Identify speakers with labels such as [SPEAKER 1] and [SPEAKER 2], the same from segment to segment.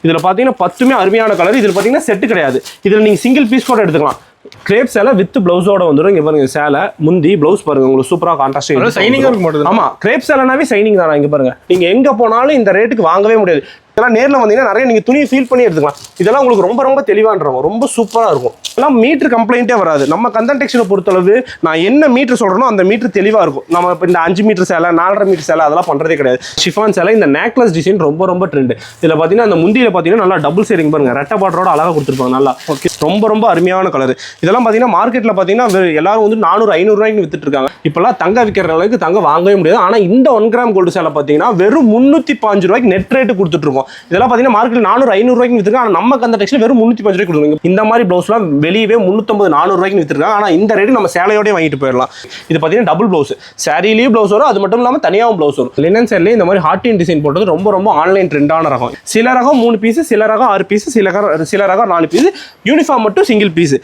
[SPEAKER 1] இதில் பார்த்தீங்கன்னா 10மே அருமையான கலர். இதில் பார்த்தீங்கன்னா செட்டு கிடையாது. இதில் நீங்கள் சிங்கிள் பீஸ் கூட எடுத்துக்கலாம். கிரேப் சேலை வித் பிளவுஸோட வந்துடும். இங்க பாருங்க சேலை முந்தி பிளவுஸ் பாருங்க, உங்களுக்கு சூப்பரா கான்ட்ராஸ்ட்
[SPEAKER 2] சைனிங்கா இருக்க மாட்டேங்குது.
[SPEAKER 1] ஆமா, கிரேப் சேலைனாவே சைனிங் தானா. இங்க பாருங்க, நீங்க எங்க போனாலும் இந்த ரேட்டுக்கு வாங்கவே முடியாது. இதெல்லாம் நேரில் வந்தீங்கன்னா நிறைய நீங்கள் துணியை ஃபீல் பண்ணி எடுத்துக்கலாம். இதெல்லாம் உங்களுக்கு ரொம்ப ரொம்ப தெளிவான்றவங்க, ரொம்ப சூப்பராக இருக்கும். எல்லாம் மீட்ரு கம்ப்ளைண்ட்டே வராது. நம்ம கந்தன் டெக்ஸ்டைலை பொறுத்தளவு நான் என்ன மீட்ரு சொல்கிறேனோ அந்த மீட்ரு தெளிவாக இருக்கும். நம்ம இப்போ இந்த 5 மீட்டர் சேலை 4.5 மீட்டர் சேலை அதெல்லாம் பண்ணுறதே கிடையாது. ஷிஃபான் சேலை இந்த நேக்லஸ் டிசைன் ரொம்ப ரொம்ப ட்ரெண்டு. இதில் பார்த்தீங்கன்னா அந்த முந்தியில் பார்த்தீங்கன்னா நல்லா டபுள் ஷேரிங் பாருங்க, ரெட்டை பார்டரோட அழகாக கொடுத்துருப்பாங்க. நல்லா ஓகே, ரொம்ப ரொம்ப அருமையான கலர். இதெல்லாம் பார்த்தீங்கன்னா மார்க்கெட்டில் பார்த்தீங்கன்னா எல்லாரும் வந்து 400-500 ரூபாய்க்கு வித்துட்டு இருக்காங்க. இப்போல்லாம் தங்க விற்கிற அளவுக்கு தங்க வாங்கவே முடியாது. ஆனால் இந்த 1 கிராம் கோல்டு சேலை பார்த்தீங்கன்னா வெறும் 305 ரூபாய்க்கு நெட் ரேட்டு கொடுத்துட்ருக்கோம். இதெல்லாம் பார்த்தீங்கன்னா மார்க்கெட் 400-500 ரூபாய்க்கு வித்துருக்காங்க. ஆனால் நம்ம கந்த டெக்ஸ்டைல் வெறும் 305 ரூபாய்க்கு கொடுக்குறோம். இந்த மாதிரி ப்ளவுஸ்லாம் வெளியவே 350-400 ரூபாய்க்கு வித்துருக்காங்க. ஆனால் இந்த ரேட்டு நம்ம சேலையோடய வாங்கிட்டு போயிடலாம். இது பார்த்தீங்கன்னா டபுள் ப்ளவுஸ், சாரிலேயும் ப்ளவுஸ் வரும், அது மட்டும் இல்லாமல் தனியாகவும் ப்ளவுஸ் வரும். லினன் சேரிலேயே இந்த மாதிரி ஹார்டின் டிசைன் போட்டது ரொம்ப ரொம்ப ஆன்லைன் ட்ரெண்டான ரகம். சில ரகம் 3 பீஸ், சில ரகம் 6 பீஸ், சில ரகம் 4 பீஸ், யூனிஃபார்ம் மட்டும் சிங்கிள் பீஸ்.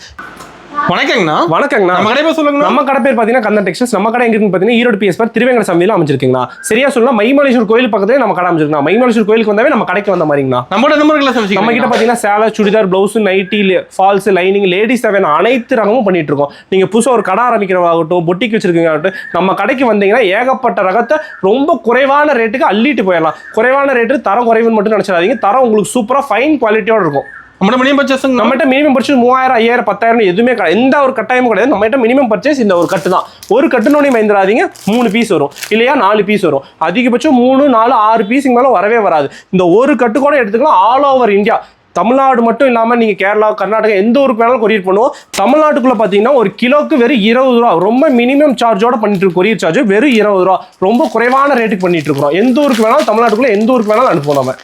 [SPEAKER 2] வணக்கங்கண்ணா.
[SPEAKER 1] வணக்கங்கண்ணா.
[SPEAKER 2] நம்ம கடை பேர் சொல்லுங்க.
[SPEAKER 1] நம்ம கடை பேர் பார்த்தீங்கன்னா கந்தன் டெக்ஸ்டைல்ஸ். நம்ம கடை எங்க இருக்குன்னு பார்த்தீங்கன்னா ஈரோடு PS பார்க் திருவேங்கட சந்தையில் அமைச்சிருக்கீங்களா. சரியா சொல்லலாம், மைமலேஸ்வர் கோயில் பக்கத்துல நம்ம கடை அமைச்சிருக்கோம். மைமலேஸ்வர் கோயிலுக்கு வந்தாவே நம்ம கடைக்கு வந்த மாதிரிங்களா.
[SPEAKER 2] நம்ம நம்பர்களை
[SPEAKER 1] நம்ம கிட்ட பார்த்தீங்கன்னா சேலை, churidar, blouse, nightie, falls, lining, ladies தேவையான அனைத்து ரகமும் பண்ணிட்டு இருக்கோம். நீங்க புதுசாக ஒரு கடை ஆரம்பிக்கிறவாகட்டும், பொட்டிக்கு வச்சிருக்கீங்கட்டும், நம்ம கடைக்கு வந்தீங்கன்னா ஏகப்பட்ட ரகத்தை ரொம்ப குறைவான ரேட்டுக்கு அள்ளிட்டு போயிடலாம். குறைவான ரேட்டு தரம் குறைவுன்னு மட்டும் நினைச்சிடாதீங்க. தரம் உங்களுக்கு சூப்பரா ஃபைன் குவாலிட்டியோட இருக்கும்.
[SPEAKER 2] மினிமம் பர்ச்சேஸ்
[SPEAKER 1] நம்மகிட்ட மினிமம் பர்ச்சேஸ் 3000, 5000, 10,000 எதுவுமே கிடையாது. எந்த ஒரு கட்டாயமும் கிடையாது. நம்மகிட்ட மினிமம் பர்ச்சேஸ் இந்த ஒரு கட்டு தான். ஒரு கட்டுனோடனே பயந்துடாதீங்க. 3 பீஸ் வரும், இல்லையா 4 பீஸ் வரும். அதிகபட்சம் 3, 4, 6 பீஸுக்கு மேலே வரவே வராது. இந்த ஒரு கட்டு கூட எடுத்துக்கலாம். ஆல் ஓவர் இந்தியா, தமிழ்நாடு மட்டும் இல்லாமல் நீங்கள் கேரளா, கர்நாடகா எந்த ஊருக்கு வேணாலும் கொரியர் பண்ணுவோம். தமிழ்நாட்டுக்குள்ளே பார்த்தீங்கன்னா ஒரு கிலோக்கு வெறும் 20 ரூபா, ரொம்ப மினிமம் சார்ஜோட பண்ணிட்டு இருக்கோம். கொரியர் சார்ஜ் வெறும் 20 ரூபா, ரொம்ப குறைவான ரேட்டுக்கு பண்ணிட்டு இருக்கிறோம். எந்த ஊருக்கு வேணாலும் தமிழ்நாட்டுக்குள்ளே எந்த ஊருக்கு வேணாலும் அனுப்புவோம் நம்ம.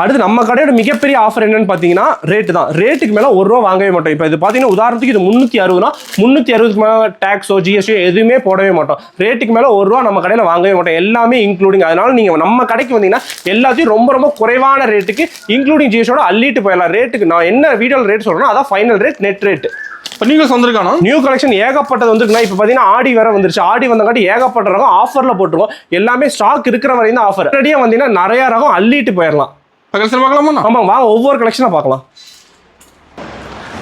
[SPEAKER 1] அடுத்து நம்ம கடையோட மிகப்பெரிய ஆஃபர் என்னன்னு பார்த்தீங்கன்னா ரேட்டு தான். ரேட்டுக்கு மேலே 1 ரூபா வாங்கவே மாட்டோம். இப்போ இது பார்த்தீங்கன்னா உதாரணத்துக்கு இது 360னா 360க்கு மேலே டேக்ஸோ GST எதுவுமே போடவே மாட்டோம். ரேட்டுக்கு மேலே 1 ரூபா நம்ம கடையில் வாங்கவே மாட்டோம். எல்லாமே இன்க்ளூடிங். அதனால நீங்கள் நம்ம கடைக்கு வந்தீங்கன்னா எல்லாத்தையும் ரொம்ப ரொம்ப குறைவான ரேட்டுக்கு இன்க்ளூடிங் GSTோட அள்ளிட்டு போயிடலாம். ரேட்டுக்கு நான் என்ன வீடியோவில் ரேட் சொல்கிறேன்னா அதான் final rate, net rate.
[SPEAKER 2] News வந்திருக்கானோ,
[SPEAKER 1] நியூ கலெக்ஷன் ஏகப்பட்டது வந்துருக்குன்னா. இப்போ பார்த்தீங்கன்னா ஆடி வேற வந்துருச்சு. ஆடி வந்தங்காட்டி ஏகப்பட்ட ரகம் ஆஃபரில் போட்டுருவோம். எல்லாமே ஸ்டாக் இருக்கிற வரையும் தான் ஆஃபர். ரெடியாக வந்தீங்கன்னா நிறைய ரகம் அள்ளிட்டு போயிடலாம்.
[SPEAKER 2] பார்க்கலாமா?
[SPEAKER 1] ஆமாம், வாங்க ஒவ்வொரு கலெக்ஷனாக பார்க்கலாம்.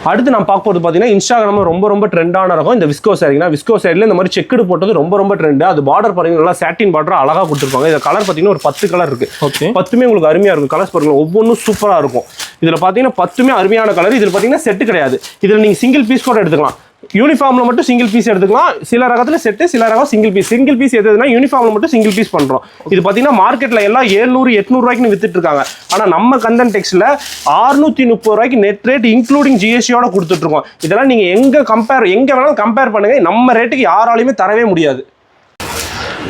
[SPEAKER 1] அடுத்து நான் பார்க்க போகிறது பார்த்தீங்கன்னா இன்ஸ்டாகிராம் ரொம்ப ரொம்ப ட்ரெண்டான ரகம் இந்த விஸ்கோ சாரிங்கன்னா. விஸ்கோ சாரியில் இந்த மாதிரி செக்குடு போட்டது ரொம்ப ரொம்ப ட்ரெண்டு. அது பார்டர் பாருங்க, நல்லா சாட்டின் பார்டர் அழகாக கொடுத்துருப்பாங்க. இந்த கலர் பார்த்தீங்கன்னா ஒரு 10 கலர் இருக்குது. ஓகே, 10மே உங்களுக்கு அருமையாக இருக்கும். கலர்ஸ் பாருங்க, ஒவ்வொன்றும் சூப்பராக இருக்கும். இதில் பார்த்தீங்கன்னா 10மே அருமையான கலர். இதில் பார்த்தீங்கன்னா செட்டு கிடையாது. இதில் நீங்கள் சிங்கிள் பீஸ் கூட எடுத்துக்கலாம். யூனிஃபார்ம்ல மட்டும் சிங்கிள் பீஸ் எடுத்துக்கலாம். சில ரகத்துல செட்டு, சில ரகம் சிங்கிள் பீஸ். சிங்கிள் பீஸ் எதுனா யூனிஃபார்ம்ல மட்டும் சிங்கிள் பீஸ் பண்றோம். இது பாத்தீங்கன்னா மார்க்கெட்ல எல்லாம் 700-800 ரூபாய்க்கு வித்துட்டு இருக்காங்க. ஆனா நம்ம கந்தன் டெக்ஸ்டைல்ல 630 ரூபாய்க்கு நெட் ரேட் இன்க்ளூடிங் GSTயோட கொடுத்துட்டு இருக்கோம். இதெல்லாம் நீங்க எங்க வேணாலும் கம்பேர் பண்ணுங்க. நம்ம ரேட்டுக்கு யாராலையுமே தரவே முடியாது.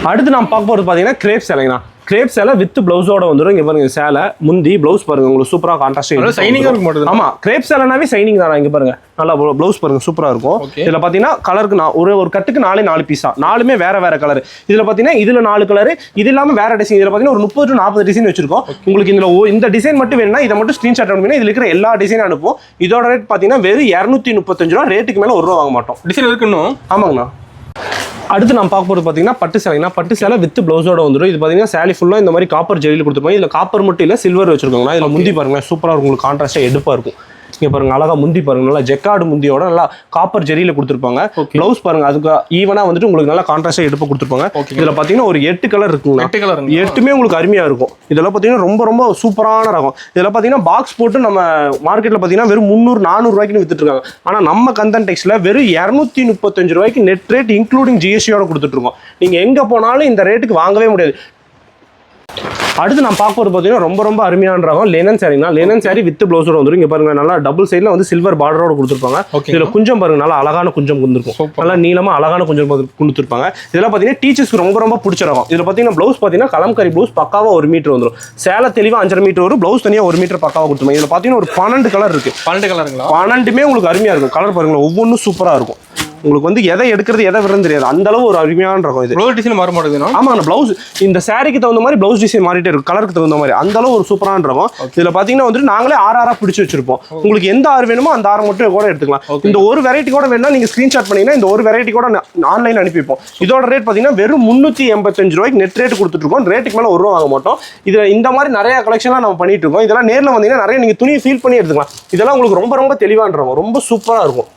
[SPEAKER 1] அடுத்து நான் பார்க்க போறது பாத்தீங்கன்னா கிரேப் சேலைங்கண்ணா. கிரேப் சேலை வித் பிளவுஸோட வந்துடும். இங்க பாருங்க சேலை முந்தி பிளவுஸ் பாருங்க, உங்களுக்கு சூப்பரா கான்ட்ராஸ்ட்
[SPEAKER 2] சைனிங்கா இருக்க மாட்டேங்குது.
[SPEAKER 1] ஆமா, கிரேப் சேலைனாவே சைனிங் தானா. இங்க பாருங்க நல்லா பிளவுஸ் பாருங்க, சூப்பரா இருக்கும். இதுல பாத்தீங்கன்னா கலருக்கு ஒரு கட்டுக்கு 4 பீஸா, 4மே வேற கலர். இதுல பாத்தீங்கன்னா இதுல 4 கலர், இது இல்லாம வேற டிசைன். இதுல பாத்தீங்கன்னா ஒரு 30-40 டிசைன் வச்சிருக்கோம். உங்களுக்கு இந்த டிசைன் மட்டும் வேணும்னா இதை மட்டும் ஸ்கிரீன்ஷாட் அனுப்புங்க. இதுல இருக்கிற எல்லா டிசைனும் அனுப்புவோம். இதோட ரேட் பாத்தீங்கன்னா வெறும் 235 ரூபா. ரேட்டுக்கு மேல 1 ரூபா வாங்க மாட்டோம்.
[SPEAKER 2] டிசைன் இருக்கணும்.
[SPEAKER 1] ஆமாங்கண்ணா. அடுத்து நான் பார்க்க போகிறது பார்த்தீங்கன்னா பட்டு சேலைனா. பட்டு சேலை வித் பிளவுஸோட வந்துடும். இது பார்த்தீங்கன்னா சேலை ஃபுல்லாக இந்த மாதிரி காப்பர் ஜெரியில் கொடுத்துருப்பாங்க. இதில் காப்பர் மட்டும் இல்லை, சில்வர் வச்சிருக்காங்களா. இதில் முந்தி பாருங்களேன், சூப்பராக இருக்கும். உங்களுக்கு கான்ட்ராஸ்டாக எடுப்பாக இருக்கும். இங்கே பாருங்க, அழகா முந்தி பாருங்க, நல்லா ஜெக்கார்டு முந்தியோட நல்லா காப்பர் ஜெரியில் கொடுத்துருப்பாங்க. பிளவுஸ் பாருங்க, அதுக்கு ஈவனா வந்துட்டு உங்களுக்கு நல்லா கான்ட்ராஸ்டாக எடுப்பு கொடுத்துருப்பாங்க. இதில் பார்த்தீங்கன்னா ஒரு 8 கலர் இருக்குங்க. 8மே உங்களுக்கு அருமையாக இருக்கும். இதெல்லாம் பார்த்தீங்கன்னா ரொம்ப ரொம்ப சூப்பரான ரகம். இதில் பார்த்தீங்கன்னா பாக்ஸ் போட்டு நம்ம மார்க்கெட்டில் பார்த்தீங்கன்னா வெறும் 300-400 ரூபாய்க்கு வித்துட்டு இருக்காங்க. ஆனால் நம்ம கந்தன் டெக்ஸ்டைல்ல வெறும் 235 ரூபாய்க்கு நெட் ரேட் இன்க்ளூடிங் GSTயோட கொடுத்துட்டு இருக்கோம். நீங்கள் எங்கே போனாலும் இந்த ரேட்டுக்கு வாங்கவே முடியாது. அடுத்து நான் பார்க்க போகிறது பார்த்தீங்கன்னா ரொம்ப ரொம்ப அருமையான ரகம் லினன் சாரினா. லினன் சாரி வித் பிளவுஸோட வந்துடும். இங்கே பாருங்க, நல்லா டபுள் சைடில் வந்து சில்வர் பார்டரோட கொடுத்துருப்பாங்க. இதில் குஞ்சம் பாருங்க, நல்லா அழகான குஞ்சம் கொடுத்துருக்கும். நல்லா நீளமாக அழகான குஞ்சம் கொடுத்துருப்பாங்க. இதெல்லாம் பார்த்தீங்கன்னா டீச்சர்ஸ்க்கு ரொம்ப ரொம்ப பிடிச்ச ரகம். இதில் பார்த்தீங்கன்னா ப்ளவுஸ் பார்த்தீங்கன்னா கலம்கரி ப்ளவுஸ் பக்காவாக 1 மீட்டர் வந்துடும். சேலை தெளிவாக 5.5 மீட்டர் வரும். ப்ளவுஸ் தனியாக 1 மீட்டர் பக்காவாக கொடுத்துருவாங்க. இதில் பார்த்தீங்கன்னா ஒரு 12 கலர் இருக்கு.
[SPEAKER 2] 12 கலருங்களா?
[SPEAKER 1] 12மே உங்களுக்கு அருமையாக இருக்கும். கலர் பாருங்களேன், ஒவ்வொன்றும் சூப்பராக இருக்கும். உங்களுக்கு வந்து எதை எடுக்கிறது எதை விடுறது தெரியாது, அந்த அளவு ஒரு அருமையான ரகம் இது.
[SPEAKER 2] ப்ளவுஸ் டிசைன் மாற மாட்டேங்குதுண்ணா.
[SPEAKER 1] ஆமாங்க, பிளவுஸ் இந்த சாரிக்கு தகுந்த மாதிரி பிளவுஸ் டிசைன் மாறிட்டே இருக்கும், கலருக்கு தகுந்த மாதிரி, அந்த அளவு ஒரு சூப்பரான ரகம். இதுல பாத்தீங்கன்னா வந்துட்டு நாங்களே ஆறா பிடிச்சு வச்சிருப்போம். உங்களுக்கு எந்த ஆறு வேணுமோ அந்த ஆறு மட்டும் கூட எடுத்துக்கலாம். இந்த ஒரு வெரைட்டி கூட வேணா நீங்க ஸ்கிரீன்ஷாட் பண்ணீங்கன்னா இந்த ஒரு வெரைட்டி கூட ஆன்லைன் அனுப்பிப்போம். இதோட ரேட் பாத்தீங்கன்னா வெறும் 385 ரூபாய்க்கு நெட் ரேட் கொடுத்துட்டு இருக்கோம். ரேட்டுக்கு மேல 1 ரூபா வாங்க மாட்டோம். இதுல இந்த மாதிரி நிறைய கலெக்ஷன்லாம் நம்ம பண்ணிட்டு இருக்கோம். இதெல்லாம் நேர்ல வந்தீங்கன்னா நிறைய நீங்க துணியை ஃபீல் பண்ணி எடுத்துக்கலாம். இதெல்லாம் உங்களுக்கு ரொம்ப ரொம்ப தெளிவான ரகம், ரொம்ப சூப்பரா இருக்கும்.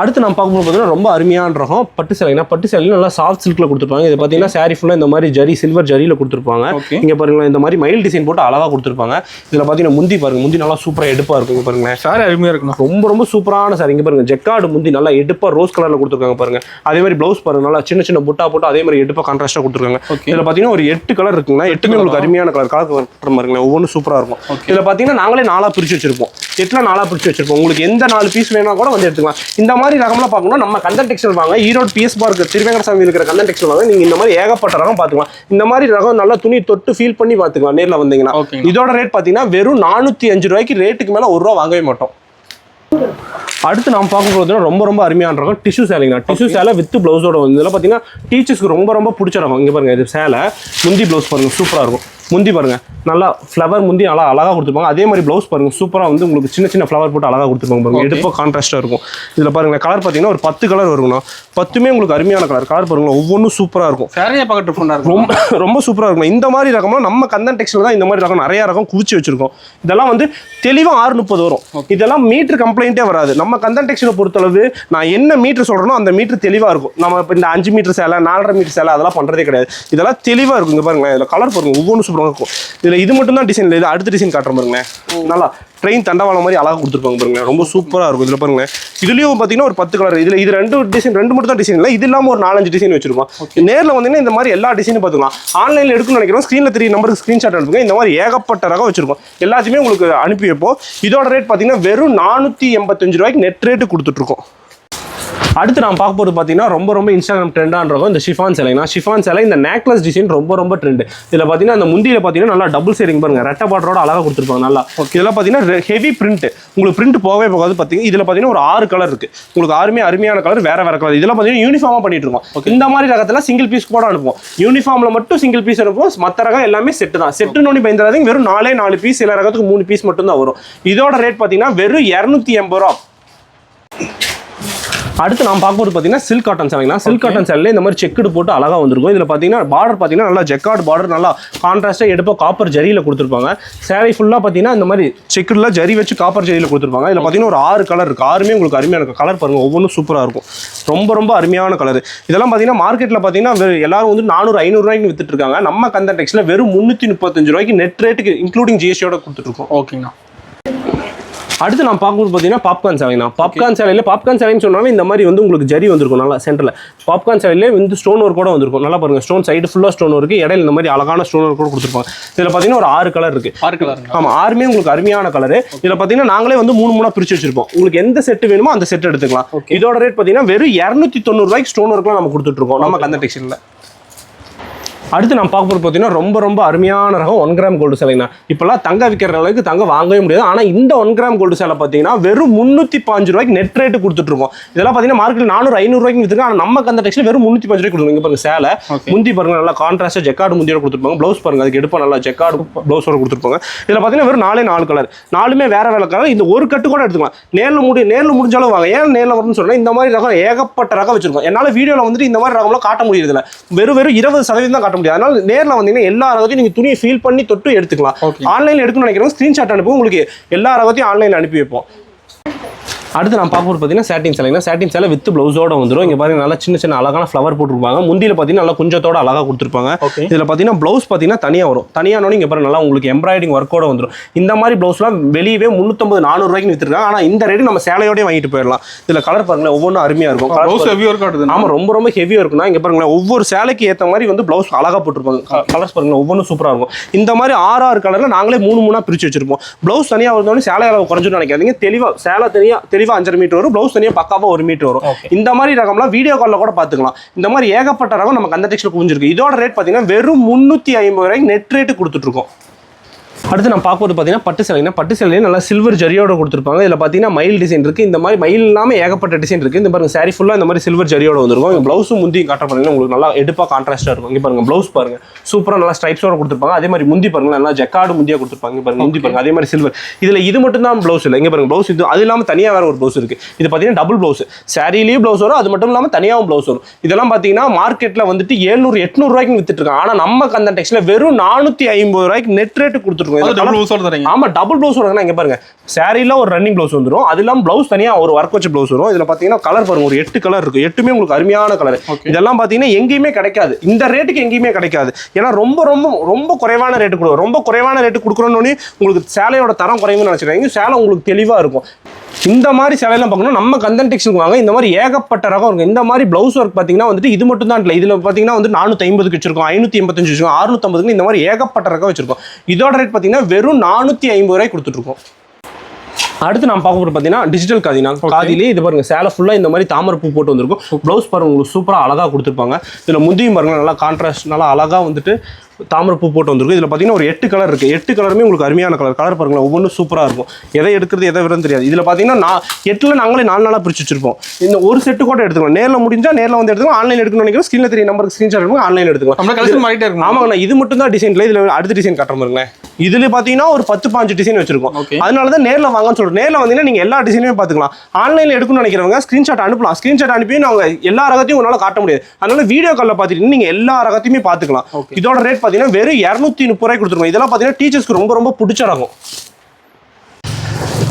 [SPEAKER 1] அடுத்து நம்ம பார்க்கும்போது பார்த்தீங்கன்னா ரொம்ப அருமையான ரகம் பட்டு சேலைனா, பட்டு சேலையில் நல்லா சாஃப்ட் சில்கில் கொடுத்துருப்பாங்க. இது பார்த்தீங்கன்னா சாரி ஃபுல்லாக இந்த மாதிரி ஜரி சில்வர் ஜரியில் கொடுத்துருப்பாங்க. இங்கே பாருங்களேன், இந்த மாதிரி மயில் டிசைன் போட்டு அழகாக கொடுத்துருப்பாங்க. இதில் பார்த்தீங்கன்னா முந்தி பாருங்க, முந்தி நல்லா சூப்பராக எடுப்பாக இருக்கும். இங்கே பாருங்களேன்,
[SPEAKER 2] சாரி அருமையாக இருக்கும்,
[SPEAKER 1] ரொம்ப ரொம்ப சூப்பரான சாரி. இங்கே பாருங்க, ஜெக்கார்டு முந்தி நல்லா எடுப்பாக ரோஸ் கலரில் கொடுத்துருக்காங்க பாருங்க. அதே மாதிரி ப்ளவுஸ் பாருங்க, நல்லா சின்ன சின்ன புட்டா போட்டு அதே மாதிரி எடுப்பாக கான்ட்ராஸ்ட்டாக கொடுத்துருக்காங்க. இதில் பார்த்தீங்கன்னா ஒரு 8 கலர் இருக்குங்க. 8மே உங்களுக்கு அருமையான கலர் பாருங்களேன், ஒவ்வொன்றும் சூப்பராக இருக்கும். இதில் பார்த்தீங்கன்னா நாங்களே 4 பிரிச்சு வச்சிருப்போம், 8ல 4 பிரிச்சு வச்சிருப்போம். உங்களுக்கு எந்த 4 பீஸ் வேணா கூட வந்து எடுத்துக்கலாம். இந்த மாதிரி ரகம்லாம் பார்க்கணும் நம்ம கந்தன் டெக்ஸ்டைல் வாங்க, ஈரோடு PS பார்க் திருவேங்கடசாமி இருக்கிற கந்தன் டெக்ஸ்டைல் வாங்க. நீங்க இந்த மாதிரி ஏகப்பட்ட ரகம் பார்த்துக்கலாம். இந்த மாதிரி ரகம் நல்லா துணி தொட்டு ஃபீல் பண்ணி பார்த்துக்கலாம் நேரில் வந்தீங்கன்னா. இதோட ரேட் பார்த்தீங்கன்னா வெறும் 405 ரூபாய்க்கு, ரேட்டுக்கு மேலே 1 ரூபா வாங்கவே மாட்டோம். அடுத்து நாம் பார்க்கும்போது ரொம்ப ரொம்ப அருமையான ரகம் டிஷ்யூ சேலைங்க. டிஷ்யூ சேலை வித் பிளவுஸோட வந்து இதெல்லாம் பார்த்தீங்கன்னா டீச்சர்ஸ்க்கு ரொம்ப ரொம்ப பிடிச்ச ரகம். இங்கே பாருங்க, இது சேலை முந்தி பிளவுஸ் பாருங்க சூப்பராக இருக்கும். முந்தி பாருங்க, நல்லா ஃப்ளவர் முந்தி நல்லா அழகாக கொடுத்துருப்பாங்க. அதே மாதிரி ப்ளவுஸ் பாருங்க சூப்பராக வந்து உங்களுக்கு சின்ன சின்ன ஃப்ளவர் போட்டு அழகாக கொடுத்துருப்பாங்க பாருங்க. எடுப்போ கான்ட்ராஸ்ட்டாக இருக்கும். இதில் பாருங்க கலர் பார்த்தீங்கன்னா ஒரு 10 கலர் வருங்கண்ணா. 10மே உங்களுக்கு அருமையான கலர். கலர் பாருங்க ஒவ்வொன்றும் சூப்பராக இருக்கும்.
[SPEAKER 2] சாரியை பார்க்கட்டு ஃபோனாக இருக்கும்,
[SPEAKER 1] ரொம்ப ரொம்ப சூப்பராக இருக்கும். இந்த மாதிரி ரகம்லாம் நம்ம கந்தன் டெக்ஸ்டைல் தான் இந்த மாதிரி ரகம் நிறைய ரகம் குவிச்சு வச்சிருக்கோம். இதெல்லாம் வந்து தெளிவாக 630 வரும். இதெல்லாம் மீட்டர் கம்ப்ளைண்ட்டே வராது. நம்ம கந்தன் டெக்ஸ்டைலை பொறுத்தளவு நான் என்ன மீட்டர் சொல்கிறேனோ அந்த மீட்டர் தெளிவாக இருக்கும். நம்ம இப்போ இந்த 5 மீட்டர் சேலை 4.5 மீட்டர் சேலை அதெல்லாம் பண்ணுறதே கிடையாது. இதெல்லாம் தெளிவாக இருக்கும். இங்கே பாருங்களேன், இதில் கலர் பாருங்க ஒவ்வொன்றும் சூப்பராக இருக்கும். இதில் இது மட்டும் தான் டிசைன் இல்லை, இது அடுத்த டிசைன் காட்டுற பாருங்களேன். நல்லா ட்ரெயின் தண்டவாளம் மாதிரி அழகாக கொடுத்துருப்பாங்க பாருங்க, ரொம்ப சூப்பராக இருக்கும். இதில் பாருங்க, இதுலேயும் பார்த்தீங்கன்னா ஒரு 10 கலர். இதில் இது 2 டிசைன், 2 மட்டும் தான் டிசைன் இல்லை, இது இல்லாமல் ஒரு 4-5 டிசைன் வச்சிருக்கோம். நேரில் வந்தீங்கன்னா இந்த மாதிரி எல்லா டிசைனும் பார்த்துக்கலாம். ஆன்லைனில் எடுக்கணும்னு நினைக்கிறோம், ஸ்க்ரீனில் 3 நம்பருக்கு ஸ்க்ரீன்ஷாட் எடுத்துங்க. இந்த மாதிரி ஏகப்பட்ட ரகம் வச்சிருக்கோம். எல்லாத்தையுமே உங்களுக்கு அனுப்பி வைப்போம். இதோட ரேட் பார்த்தீங்கன்னா வெறும் 485 ரூபாய்க்கு நெட் ரேட்டு கொடுத்துட்ருக்கோம். அடுத்து நான் பார்க்க போகிறது பார்த்தீங்கன்னா ரொம்ப ரொம்ப இன்ஸ்டாகிராம் ட்ரெண்டான இருக்கும் இந்த ஷிஃபான் சேலைனா. ஷிஃபான் சேலை இந்த நேக்லஸ் டிசைன் ரொம்ப ரொம்ப ட்ரெண்ட். இதில் பார்த்தீங்கன்னா அந்த முந்தியில் பார்த்தீங்கன்னா நல்லா டபுள் சேரிங் பாருங்க, ரெட்டை பாட்டரோட அழகாக கொடுத்துருப்பாங்க நல்லா. இதெல்லாம் பார்த்தீங்கன்னா ஹெவி பிரிண்ட், உங்களுக்கு பிரிண்ட் போகவே போகாது. பார்த்தீங்கன்னா இதில் பார்த்தீங்கன்னா ஒரு 6 கலர் இருக்குது. உங்களுக்கு 6மே அருமையான கலர், வேற வேற கலர். இதெல்லாம் பார்த்தீங்கன்னா யூனிஃபார்மாக பண்ணிட்டு இருக்கோம். இந்த மாதிரி ரகத்தில் சிங்கிள் பீஸ் கூட அனுப்புவோம். யூனிஃபார்மில் மட்டும் சிங்கிள் பீஸ் அனுப்புவோம். மற்ற ரகம் எல்லாமே செட்டு தான். செட்டு நோண்டி பயந்துடாதீங்க, வெறும் 4 பீஸ், சில ரகத்துக்கு 3 பீஸ் மட்டும் தான் வரும். இதோட ரேட் பார்த்தீங்கன்னா வெறும் 280 ரூபா. அடுத்து நாம் பார்க்கும்போது பார்த்தீங்கன்னா சில்க் காட்டன் சேலைங்களா. சில்க் காட்டன் சேலையில் இந்த மாதிரி செக்குடு போட்டு அழகாக வந்திருக்கும். இதில் பார்த்தீங்கன்னா பார்டர் பார்த்தீங்கன்னா நல்லா ஜெக்கார்டு பார்டர், நல்லா கான்ட்ராஸ்ட்டாக எடுப்போம் காப்பர் ஜரியில் கொடுத்துருப்பாங்க. சேலை ஃபுல்லாக பார்த்தீங்கன்னா இந்த மாதிரி செக்குடில் ஜரி வச்சு காப்பர் ஜரியில் கொடுத்துருப்பாங்க. இதில் பார்த்தீங்கன்னா ஒரு 6 கலர் இருக்குது. 6மே உங்களுக்கு அருமையான இருக்கும். கலர் பாருங்கள் ஒவ்வொன்றும் சூப்பராக இருக்கும். ரொம்ப ரொம்ப அருமையான கலர். இதெல்லாம் பார்த்தீங்கன்னா மார்க்கெட்டில் பார்த்தீங்கன்னா எல்லாரும் வந்து 400-500 ரூபாய்க்கு வித்துட்டு இருக்காங்க. நம்ம கந்தன் டெக்ஸ்டைல்ல வெறும் 335 ரூபாய்க்கு நெட் ரேட்டுக்கு இன்க்ளூடிங் ஜிஎஸ்டியோட கொடுத்துட்ருக்கோம்.
[SPEAKER 2] ஓகேங்கண்ணா.
[SPEAKER 1] அடுத்து நான் பார்க்கும்போது பார்த்தீங்கன்னா பாப்கார்ன் சேலைங்கண்ணா. பாப்கார்ன் சேலையில் பாப்கார்ன் சேலைன்னு சொன்னாலும் இந்த மாதிரி வந்து உங்களுக்கு ஜரி வந்திருக்கும் நல்லா சென்டரில். பாப்கார்ன் சேலையிலே வந்து ஸ்டோன் ஒர்க் கூட வந்திருக்கும். நல்லா பாருங்கள், ஸ்டோன் சைடு ஃபுல்லாக ஸ்டோன் ஒர்க்கு, இடையில இந்த மாதிரி அழகான ஸ்டோன் ஒர்க் கூட கொடுத்துருப்பாங்க. இதில் பார்த்தீங்கன்னா ஒரு 6 கலர் இருக்குது.
[SPEAKER 2] 6 கலர்.
[SPEAKER 1] ஆமாம், 6மே உங்களுக்கு அருமையான கலர். இதில் பார்த்தீங்கன்னா நாங்களே வந்து 3 பிரிச்சு வச்சிருப்போம். உங்களுக்கு எந்த செட்டு வேணுமோ அந்த செட் எடுத்துக்கலாம். இதோட ரேட் பார்த்தீங்கன்னா வெறும் 290 ரூபாய்க்கு ஸ்டோன் ஒர்க்லாம் நம்ம கொடுத்துட்ருக்கோம் நம்ம கந்தன் டெக்ஸ்டைல்ல. அடுத்து நம்ம பார்க்க போகிறது பார்த்தீங்கன்னா ரொம்ப ரொம்ப அருமையான ரகம் 1 கிராம் கோல்டு சேலைங்கண்ணா. இப்போல்லாம் தங்க விற்கிற அளவுக்கு தங்க வாங்கவே முடியாது. ஆனால் இந்த 1 கிராம் கோல்டு சேலை பார்த்தீங்கன்னா வெறும் 305 ரூபாய்க்கு நெட் ரேட்டு கொடுத்துட்ருக்கோம். இதெல்லாம் பார்த்தீங்கன்னா மார்க்கெட்டில் 400-500 ரூபாய்க்கு விற்றுருக்கு. ஆனால் நம்ம கந்தன் டெக்ஸ்டைல் வெறும் 305 ரூபாய்க்கு கொடுத்துருங்க. இங்கே பாருங்க சேலை முந்தி பாருங்க, நல்லா கான்ட்ராஸ்ட்டாக ஜெக்கார்டு முந்தியோட கொடுத்துருப்பாங்க. ப்ளவுஸ் பாருங்க, அதுக்கு எடுப்பா நல்லா ஜெக்கார்டு ப்ளவுஸோட கொடுத்துருப்பாங்க. இதில் பார்த்தீங்கன்னா வெறும் 4 கலர், 4மே வேற வேற கலர். இந்த ஒரு கட்டு கூட எடுத்துக்கலாம். நேரில் முடிஞ்சாலும் வாங்க. ஏன் நேரில் வரும்னு சொன்னால் இந்த மாதிரி ரகம் ஏகப்பட்ட ரகம் வச்சிருக்கோம். என்னால் வீடியோவில் வந்துட்டு இந்த மாதிரி ரகம்லாம் காட்ட முடியறதில்ல. வெறும் 20% தான் காட்ட முடியாது. அதனால நேரில் வந்தீங்கன்னா எல்லா ரகத்தையும் நீங்க துணியை ஃபீல் பண்ணி தொட்டு எடுத்துக்கலாம். ஆன்லைன்ல எடுக்கணும்னு நினைக்கிறவங்க ஸ்கிரீன்ஷாட் அனுப்புவோம். உங்களுக்கு எல்லா ரகத்தையும் ஆன்லைன்ல அனுப்பி வைப்போம். அடுத்து நான் பார்க்கும்போது பார்த்தீங்கன்னா சாட்டின் சேலைங்க. சாட்டின் சேலை வித் ப்ளவுஸோட வந்துடும். இங்கே பாருங்க, நல்லா சின்ன சின்ன அழகான ஃப்ளவர் போட்டுருப்பாங்க. முந்தியில் பார்த்தீங்கன்னா நல்லா கொஞ்சத்தோட அழகாக கொடுத்துருப்பாங்க. இதில் பார்த்தீங்கன்னா ப்ளவுஸ் பார்த்தீங்கன்னா தனியாக வரும். தனியானோன்னு இங்கே பாருங்க, நல்லா உங்களுக்கு எம்ப்ராய்டிங் ஒர்க்கோட வந்துடும். இந்த மாதிரி ப்ளவுஸ்லாம் வெளியவே 350-400 ரூபாய்க்கு விற்றுருக்காங்க. ஆனால் இந்த ரேட்டு நம்ம சேலையோடய வாங்கிட்டு போயிடலாம். இதில் கலர் பாருங்களேன் ஒவ்வொன்றும் அருமையாக இருக்கும். ஆமாம், ரொம்ப ரொம்ப ஹெவியாக இருக்கும்னா இங்கே பாருங்களேன், ஒவ்வொரு சேலைக்கு ஏற்ற மாதிரி வந்து ப்ளவுஸ் அழகாக போட்டிருப்பாங்க. கலர்ஸ் பாருங்களேன் ஒவ்வொன்றும் சூப்பராக இருக்கும். இந்த மாதிரி 6 கலரில் நாங்களே 3 பிரித்து வச்சிருப்போம். ப்ளவுஸ் தனியாக வருதோடனே சேலை அளவு குறைஞ்சுன்னு நினைக்காதீங்க. தெளிவாக சேலை தெளிவாக 5.5 மீட்டர் வரும். ப்ளவுஸ் தனியாக பக்காவாக 1 மீட்டர் வரும். இந்த மாதிரி ரகம்லாம் வீடியோ காலில் கூட பார்த்துக்கலாம். இந்த மாதிரி ஏகப்பட்ட ரகம் நம்ம கந்தன் டெக்ஸ்டைல் குவிஞ்சிருக்கு. இதோட ரேட் பார்த்தீங்கன்னா வெறும் 350 ரூபாய்க்கு நெட் ரேட்டு கொடுத்துட்ருக்கோம். அடுத்து நம்ம பார்க்கும்போது பார்த்தீங்கன்னா பட்டு சேலைனா பட்டு சேலையே நல்லா சில்வர் ஜரியோட கொடுத்துருப்பாங்க. இதில் பார்த்தீங்கன்னா மயில் டிசைன் இருக்குது. இந்த மாதிரி மயில் இல்லாமல் ஏகப்பட்ட டிசைன் இருக்குது. இந்த பாருங்க சாரி ஃபுல்லாக இந்த மாதிரி சில்வர் ஜரியோட வந்துருக்கும். இங்கே ப்ளவுஸும் முந்தி காட்ட பாருங்கன்னா உங்களுக்கு நல்லா எடுப்பாக கான்ட்ராஸ்ட்டாக இருக்கும். இங்கே பாருங்க ப்ளவுஸ் பாருங்க சூப்பராக நல்லா ஸ்ட்ரைப்ஸோட கொடுத்துருப்பாங்க. அதே மாதிரி முந்தி பாருங்க நல்லா ஜக்கார்டு முந்தியாக கொடுத்துருப்பாங்க. இங்கே பாருங்க முந்தி பாருங்க அதே மாதிரி சில்வர். இதில் இது மட்டும் தான் ப்ளவுஸ் இல்லை. இங்கே பாருங்க ப்ளவுஸ் இது அது இல்லாமல் தனியாக வேறு ஒரு ப்ளவுஸ் இருக்குது. இது பார்த்தீங்கன்னா டபுள் ப்ளவுஸ் சாரிலேயும் ப்ளவுஸ் வரும். அது மட்டும் இல்லாமல் தனியாகவும் ப்ளவுஸ் வரும். இதெல்லாம் பார்த்தீங்கன்னா மார்க்கெட்டில் வந்துட்டு 700-800 ரூபாய்க்கு வித்துட்டு இருக்காங்க. ஆனால் நம்ம கந்தன் டெக்ஸ்டைல்ல வெறும் 450 ரூபாய்க்கு நெட் ரேட்டு கொடுத்துருக்கோம். ஆமா டபுள் ப்ளவுஸ் வருதுன்னா இங்க பாருங்க சாரில ஒரு ரன்னிங் ப்ளவுஸ் வந்துடும். அது இல்லாமல் ப்ளவுஸ் தனியா ஒரு ஒர்க் வச்ச ப்ளவுஸ் வரும். இதுல பாத்தீங்கன்னா கலர் பாருங்க ஒரு 8 கலர் இருக்கு. 8மே உங்களுக்கு அருமையான கலர். இதெல்லாம் பாத்தீங்கன்னா எங்கேயுமே கிடைக்காது. இந்த ரேட்டுக்கு எங்கேயுமே கிடைக்காது. ஏன்னா ரொம்ப ரொம்ப ரொம்ப குறைவான ரேட்டு கொடுக்கும். ரொம்ப குறைவான ரேட்டு கொடுக்குறோன்னு உங்களுக்கு சேலையோட தரம் குறையும்னு நினைச்சிருக்காங்க. சேலை உங்களுக்கு தெளிவா இருக்கும். இந்த மாதிரி சேலையெல்லாம் பார்க்கணும் நம்ம கந்தன் டெக்ஸ்டைல் வாங்க. இந்த மாதிரி ஏகப்பட்ட ரகம் இருக்கும். இந்த மாதிரி ப்ளவுஸ் ஒர்க் பார்த்தீங்கன்னா வந்துட்டு இது மட்டும் தான் இல்லை. இதில் பார்த்தீங்கன்னா வந்து 450 வச்சிருக்கோம், 585 வச்சிருக்கோம், 650 இந்த மாதிரி ஏகப்பட்ட ரகம் வச்சிருக்கோம். இதோட ரேட் பார்த்தீங்கன்னா வெறும் 450 ரூபாய்க்கு கொடுத்துட்ருக்கோம். அடுத்து நம்ம பார்க்க போகிறது பார்த்தீங்கன்னா டிஜிட்டல் காதினா காதிலே இது பாருங்க சேலை ஃபுல்லாக இந்த மாதிரி தாமரை பூ போட்டு வந்திருக்கும். ப்ளவுஸ் பாருங்க உங்களுக்கு சூப்பராக அழகாக கொடுத்துருப்பாங்க. இதில் முந்தியும் பாருங்க நல்லா கான்ட்ராஸ்ட் நல்லா அழகாக வந்துட்டு தாமரை பூ போட்டு வந்திருக்கும். இதில் பார்த்தீங்கன்னா ஒரு 8 கலர் இருக்குது. 8 கலருமே உங்களுக்கு அருமையான கலர் பாருங்களேன். ஒவ்வொன்றும் சூப்பராக இருக்கும். எதை எடுக்கிறது எதை விடுறது தெரியாது. இதில் பார்த்தீங்கன்னா 8ல் நாங்களே 4 நாளாக பிரிச்சு வச்சிருப்போம். இந்த ஒரு செட்டு கூட எடுத்துக்கலாம். நேரில் முடிஞ்சால் நேரில் வந்து எடுத்துக்கலாம். ஆன்லைன் எடுக்கணும்னு நினைக்கிறோம். ஸ்கிரீனில் 3 நம்பருக்கு ஸ்க்ரீன்ஷாட் எடுக்கணும். ஆன்லைன் எடுத்துக்கலாம். ஆமாங்கண்ணா இது மட்டும் தான் டிசைன்ல. இதில் அடுத்த டிசைன் கட்டுற பாருங்களேன். இதில் பார்த்தீங்கன்னா ஒரு 10-15 டிசைன் வச்சிருக்கோம். அதனால தான் நேரில் வாங்கன்னு சொல்கிறோம். நேரில் வந்தீங்கன்னா நீங்கள் எல்லா டிசைனுமே பார்த்துக்கலாம். ஆன்லைனில் எடுக்கணும்னு நினைக்கிறவங்க ஸ்க்ரீன்ஷாட் அனுப்பலாம். ஸ்க்ரீன்ஷாட் அனுப்பி நாங்கள் எல்லா ரகத்தையும் உங்களால் காட்ட முடியாது. அதனால வீடியோ காலில் பார்த்துட்டு நீங்கள் எல்லா ரகத்தையுமே பார்த்துக்கலாம். இதோட ரேட் பார்த்தீங்கன்னா வெறும் 230 ரூபாய் கொடுத்துருக்கோம். இதெல்லாம் பார்த்தீங்கன்னா டீச்சர்ஸ்க்கு ரொம்ப ரொம்ப பிடிச்ச ரகம்.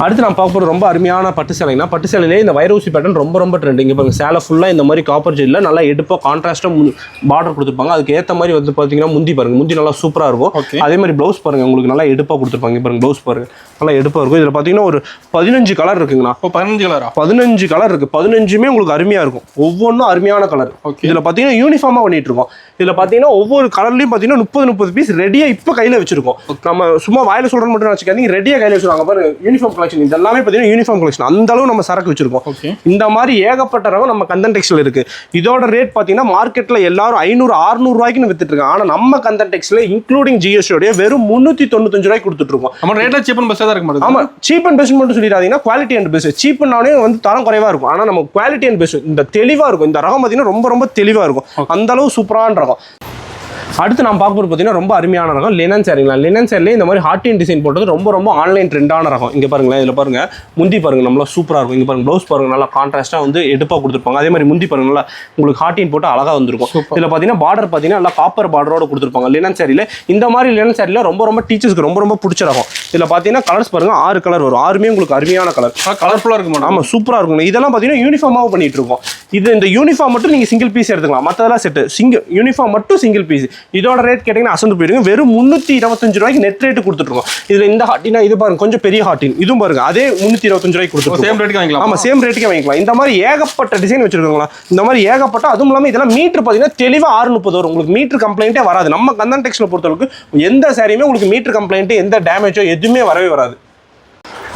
[SPEAKER 1] அடுத்து நான் பார்க்க போகிற ரொம்ப அருமையான பட்டு சேலைனா பட்டு சேலையிலே இந்த வைரூசி பேட்டர்ன் ரொம்ப ரொம்ப ட்ரெண்ட். இங்கே பாருங்க சேலை ஃபுல்லாக இந்த மாதிரி காப்பர் ஜெல்லில் நல்லா எடுப்பாக கான்ட்ராஸ்ட்டாக பார்டர் கொடுத்துருப்பாங்க. அதுக்கு ஏற்ற மாதிரி வந்து பார்த்தீங்கன்னா முந்தி பாருங்க முந்தி நல்லா சூப்பராக இருக்கும். அதே மாதிரி ப்ளவுஸ் பாருங்க உங்களுக்கு நல்லா எடுப்பாக கொடுத்துருப்பாங்க. இங்கே பாருங்க ப்ளவுஸ் பாருங்க நல்லா எடுப்பாக இருக்கும். இதில் பார்த்தீங்கன்னா ஒரு 15 கலர் இருக்குங்கண்ணா. 15 கலர் இருக்குது. 15மே உங்களுக்கு அருமையாக இருக்கும். ஒவ்வொன்றும் அருமையான கலர். இதில் பார்த்தீங்கன்னா யூனிஃபார்மாக பண்ணிட்டு இருக்கோம். இதில் பார்த்தீங்கன்னா ஒவ்வொரு கலர்லையும் பார்த்தீங்கன்னா 30 பீஸ் ரெடியாக இப்போ கையில் வச்சிருக்கோம். நம்ம சும்மா வாயில சொல்கிறோன்னு மட்டும் வச்சுக்காதீங்க. ரெடியாக கையில் வச்சுருவாங்க பாருங்க. யூனிஃபார்ம் கலெக்ஷன் இதெல்லாமே பார்த்தீங்கன்னா யூனிஃபார்ம் கலெக்ஷன் அந்த அளவு நம்ம சரக்கு வச்சிருக்கோம். இந்த மாதிரி ஏகப்பட்ட ரகம் நம்ம கந்தன் டெக்ஸ்டைல் இருக்கு. இதோட ரேட் பார்த்தீங்கன்னா மார்க்கெட்டில் எல்லாரும் 500-600 ரூபாய்க்கு வித்துட்டு இருக்காங்க. ஆனால் நம்ம கந்தன் டெக்ஸ்டைல் இன்க்ளூடிங் ஜிஎஸ்டியோட வெறும் 395 ரூபாய்க்கு கொடுத்துட்டு இருக்கோம். நம்ம ரேட்ல சீப் அண்ட் பெஸ்ட்டாக தான் இருக்க மாட்டோம். ஆமா சீப் அண்ட் பெஸ்ட் மட்டும் சொல்லிடாதீங்கன்னா குவாலிட்டி அண்ட் பெஸ்ட். சீப்னாலே வந்து தரம் குறைவாக இருக்கும். ஆனால் நம்ம குவாலிட்டி அண்ட் பெஸ்ட் இந்த தெளிவாக இருக்கும். இந்த ரகம் பார்த்தீங்கன்னா ரொம்ப ரொம்ப தெளிவாக இருக்கும். அந்த அளவு சூப்பரான ரகம். அடுத்து நம்ம பார்க்க போகிறது பார்த்தீங்கன்னா ரொம்ப அருமையான ரகம் லினன் சேரிங்களா. லினன் சேரிலே இந்த மாதிரி ஹார்டின் டிசைன் போட்டது ரொம்ப ரொம்ப ஆன்லைன் ட்ரெண்டான ரகம். இங்கே பாருங்களேன். இதில் பாருங்க முந்தி பாருங்க நம்மளா சூப்பராக இருக்கும். இங்கே பாருங்க ப்ளவுஸ் பாருங்க நல்லா கான்ட்ராஸ்ட்டாக வந்து எடுப்பாக கொடுத்துருப்பாங்க. அதே மாதிரி முந்தி பாருங்க நல்லா உங்களுக்கு ஹார்டின் போட்டு அழகாக வந்துருக்கும். இதில் பார்த்தீங்கன்னா பார்டர் பார்த்தீங்கன்னா நல்லா காப்பர் பார்டரோட கொடுத்துருப்பாங்க. லினன் சேரியில் இந்த மாதிரி லினன் சேரியில் ரொம்ப ரொம்ப டீச்சர்ஸ்க்கு ரொம்ப ரொம்ப பிடிச்ச ரகம். இதில் பார்த்தீங்கன்னா கலர்ஸ் பாருங்க 6 கலர் வரும். 6மே உங்களுக்கு அருமையான கலர். கலர்ஃபுல்லாக இருக்கும். ஆமாம் சூப்பராக இருக்கும். இதெல்லாம் பார்த்தீங்கன்னா யூனிஃபார்மாக பண்ணிட்டு இருக்கோம். இந்த யூனிஃபார்ம் மட்டும் நீங்கள் சிங்கிள் பீஸ் எடுத்துக்கலாம். மற்றதெல்லாம் செட்டு யூனிஃபார்ம் மட்டும் சிங்கிள் பீஸ். இதோட ரேட் கேட்டீங்கன்னா அசந்து போயிடுங்க. வெறும் 325 ரூபாய்க்கு நெட் ரேட்டு கொடுத்துருக்கோம். இதுல இந்த ஹாட்டினா இது பாருங்க கொஞ்சம் பெரிய ஹாட்டின் இதுவும் பாருங்க அதே 325 ரூபாய்க்கு கொடுத்துருக்கோம். சேம் ரேட்டுக்கு வாங்கிக்கலாம். ஆமா சேம் ரேட்டுக்கே வாங்கிக்கலாம். இந்த மாதிரி ஏகப்பட்ட டிசைன் வச்சிருக்காங்களா. இந்த மாதிரி ஏகப்பட்ட அதுவும் இல்லாமல் இதெல்லாம் மீட்டர் பார்த்தீங்கன்னா தெளிவாக 630 வரும். உங்களுக்கு மீட்டர் கம்ப்ளைண்ட்டே வராது. நம்ம கந்தன் டெக்ஸ்டைல் பொறுத்தவரைக்கும் எந்த சாரியுமே உங்களுக்கு மீட்டர் கம்ப்ளைண்ட் எந்த டேமேஜோ எதுவுமே வரவே வராது.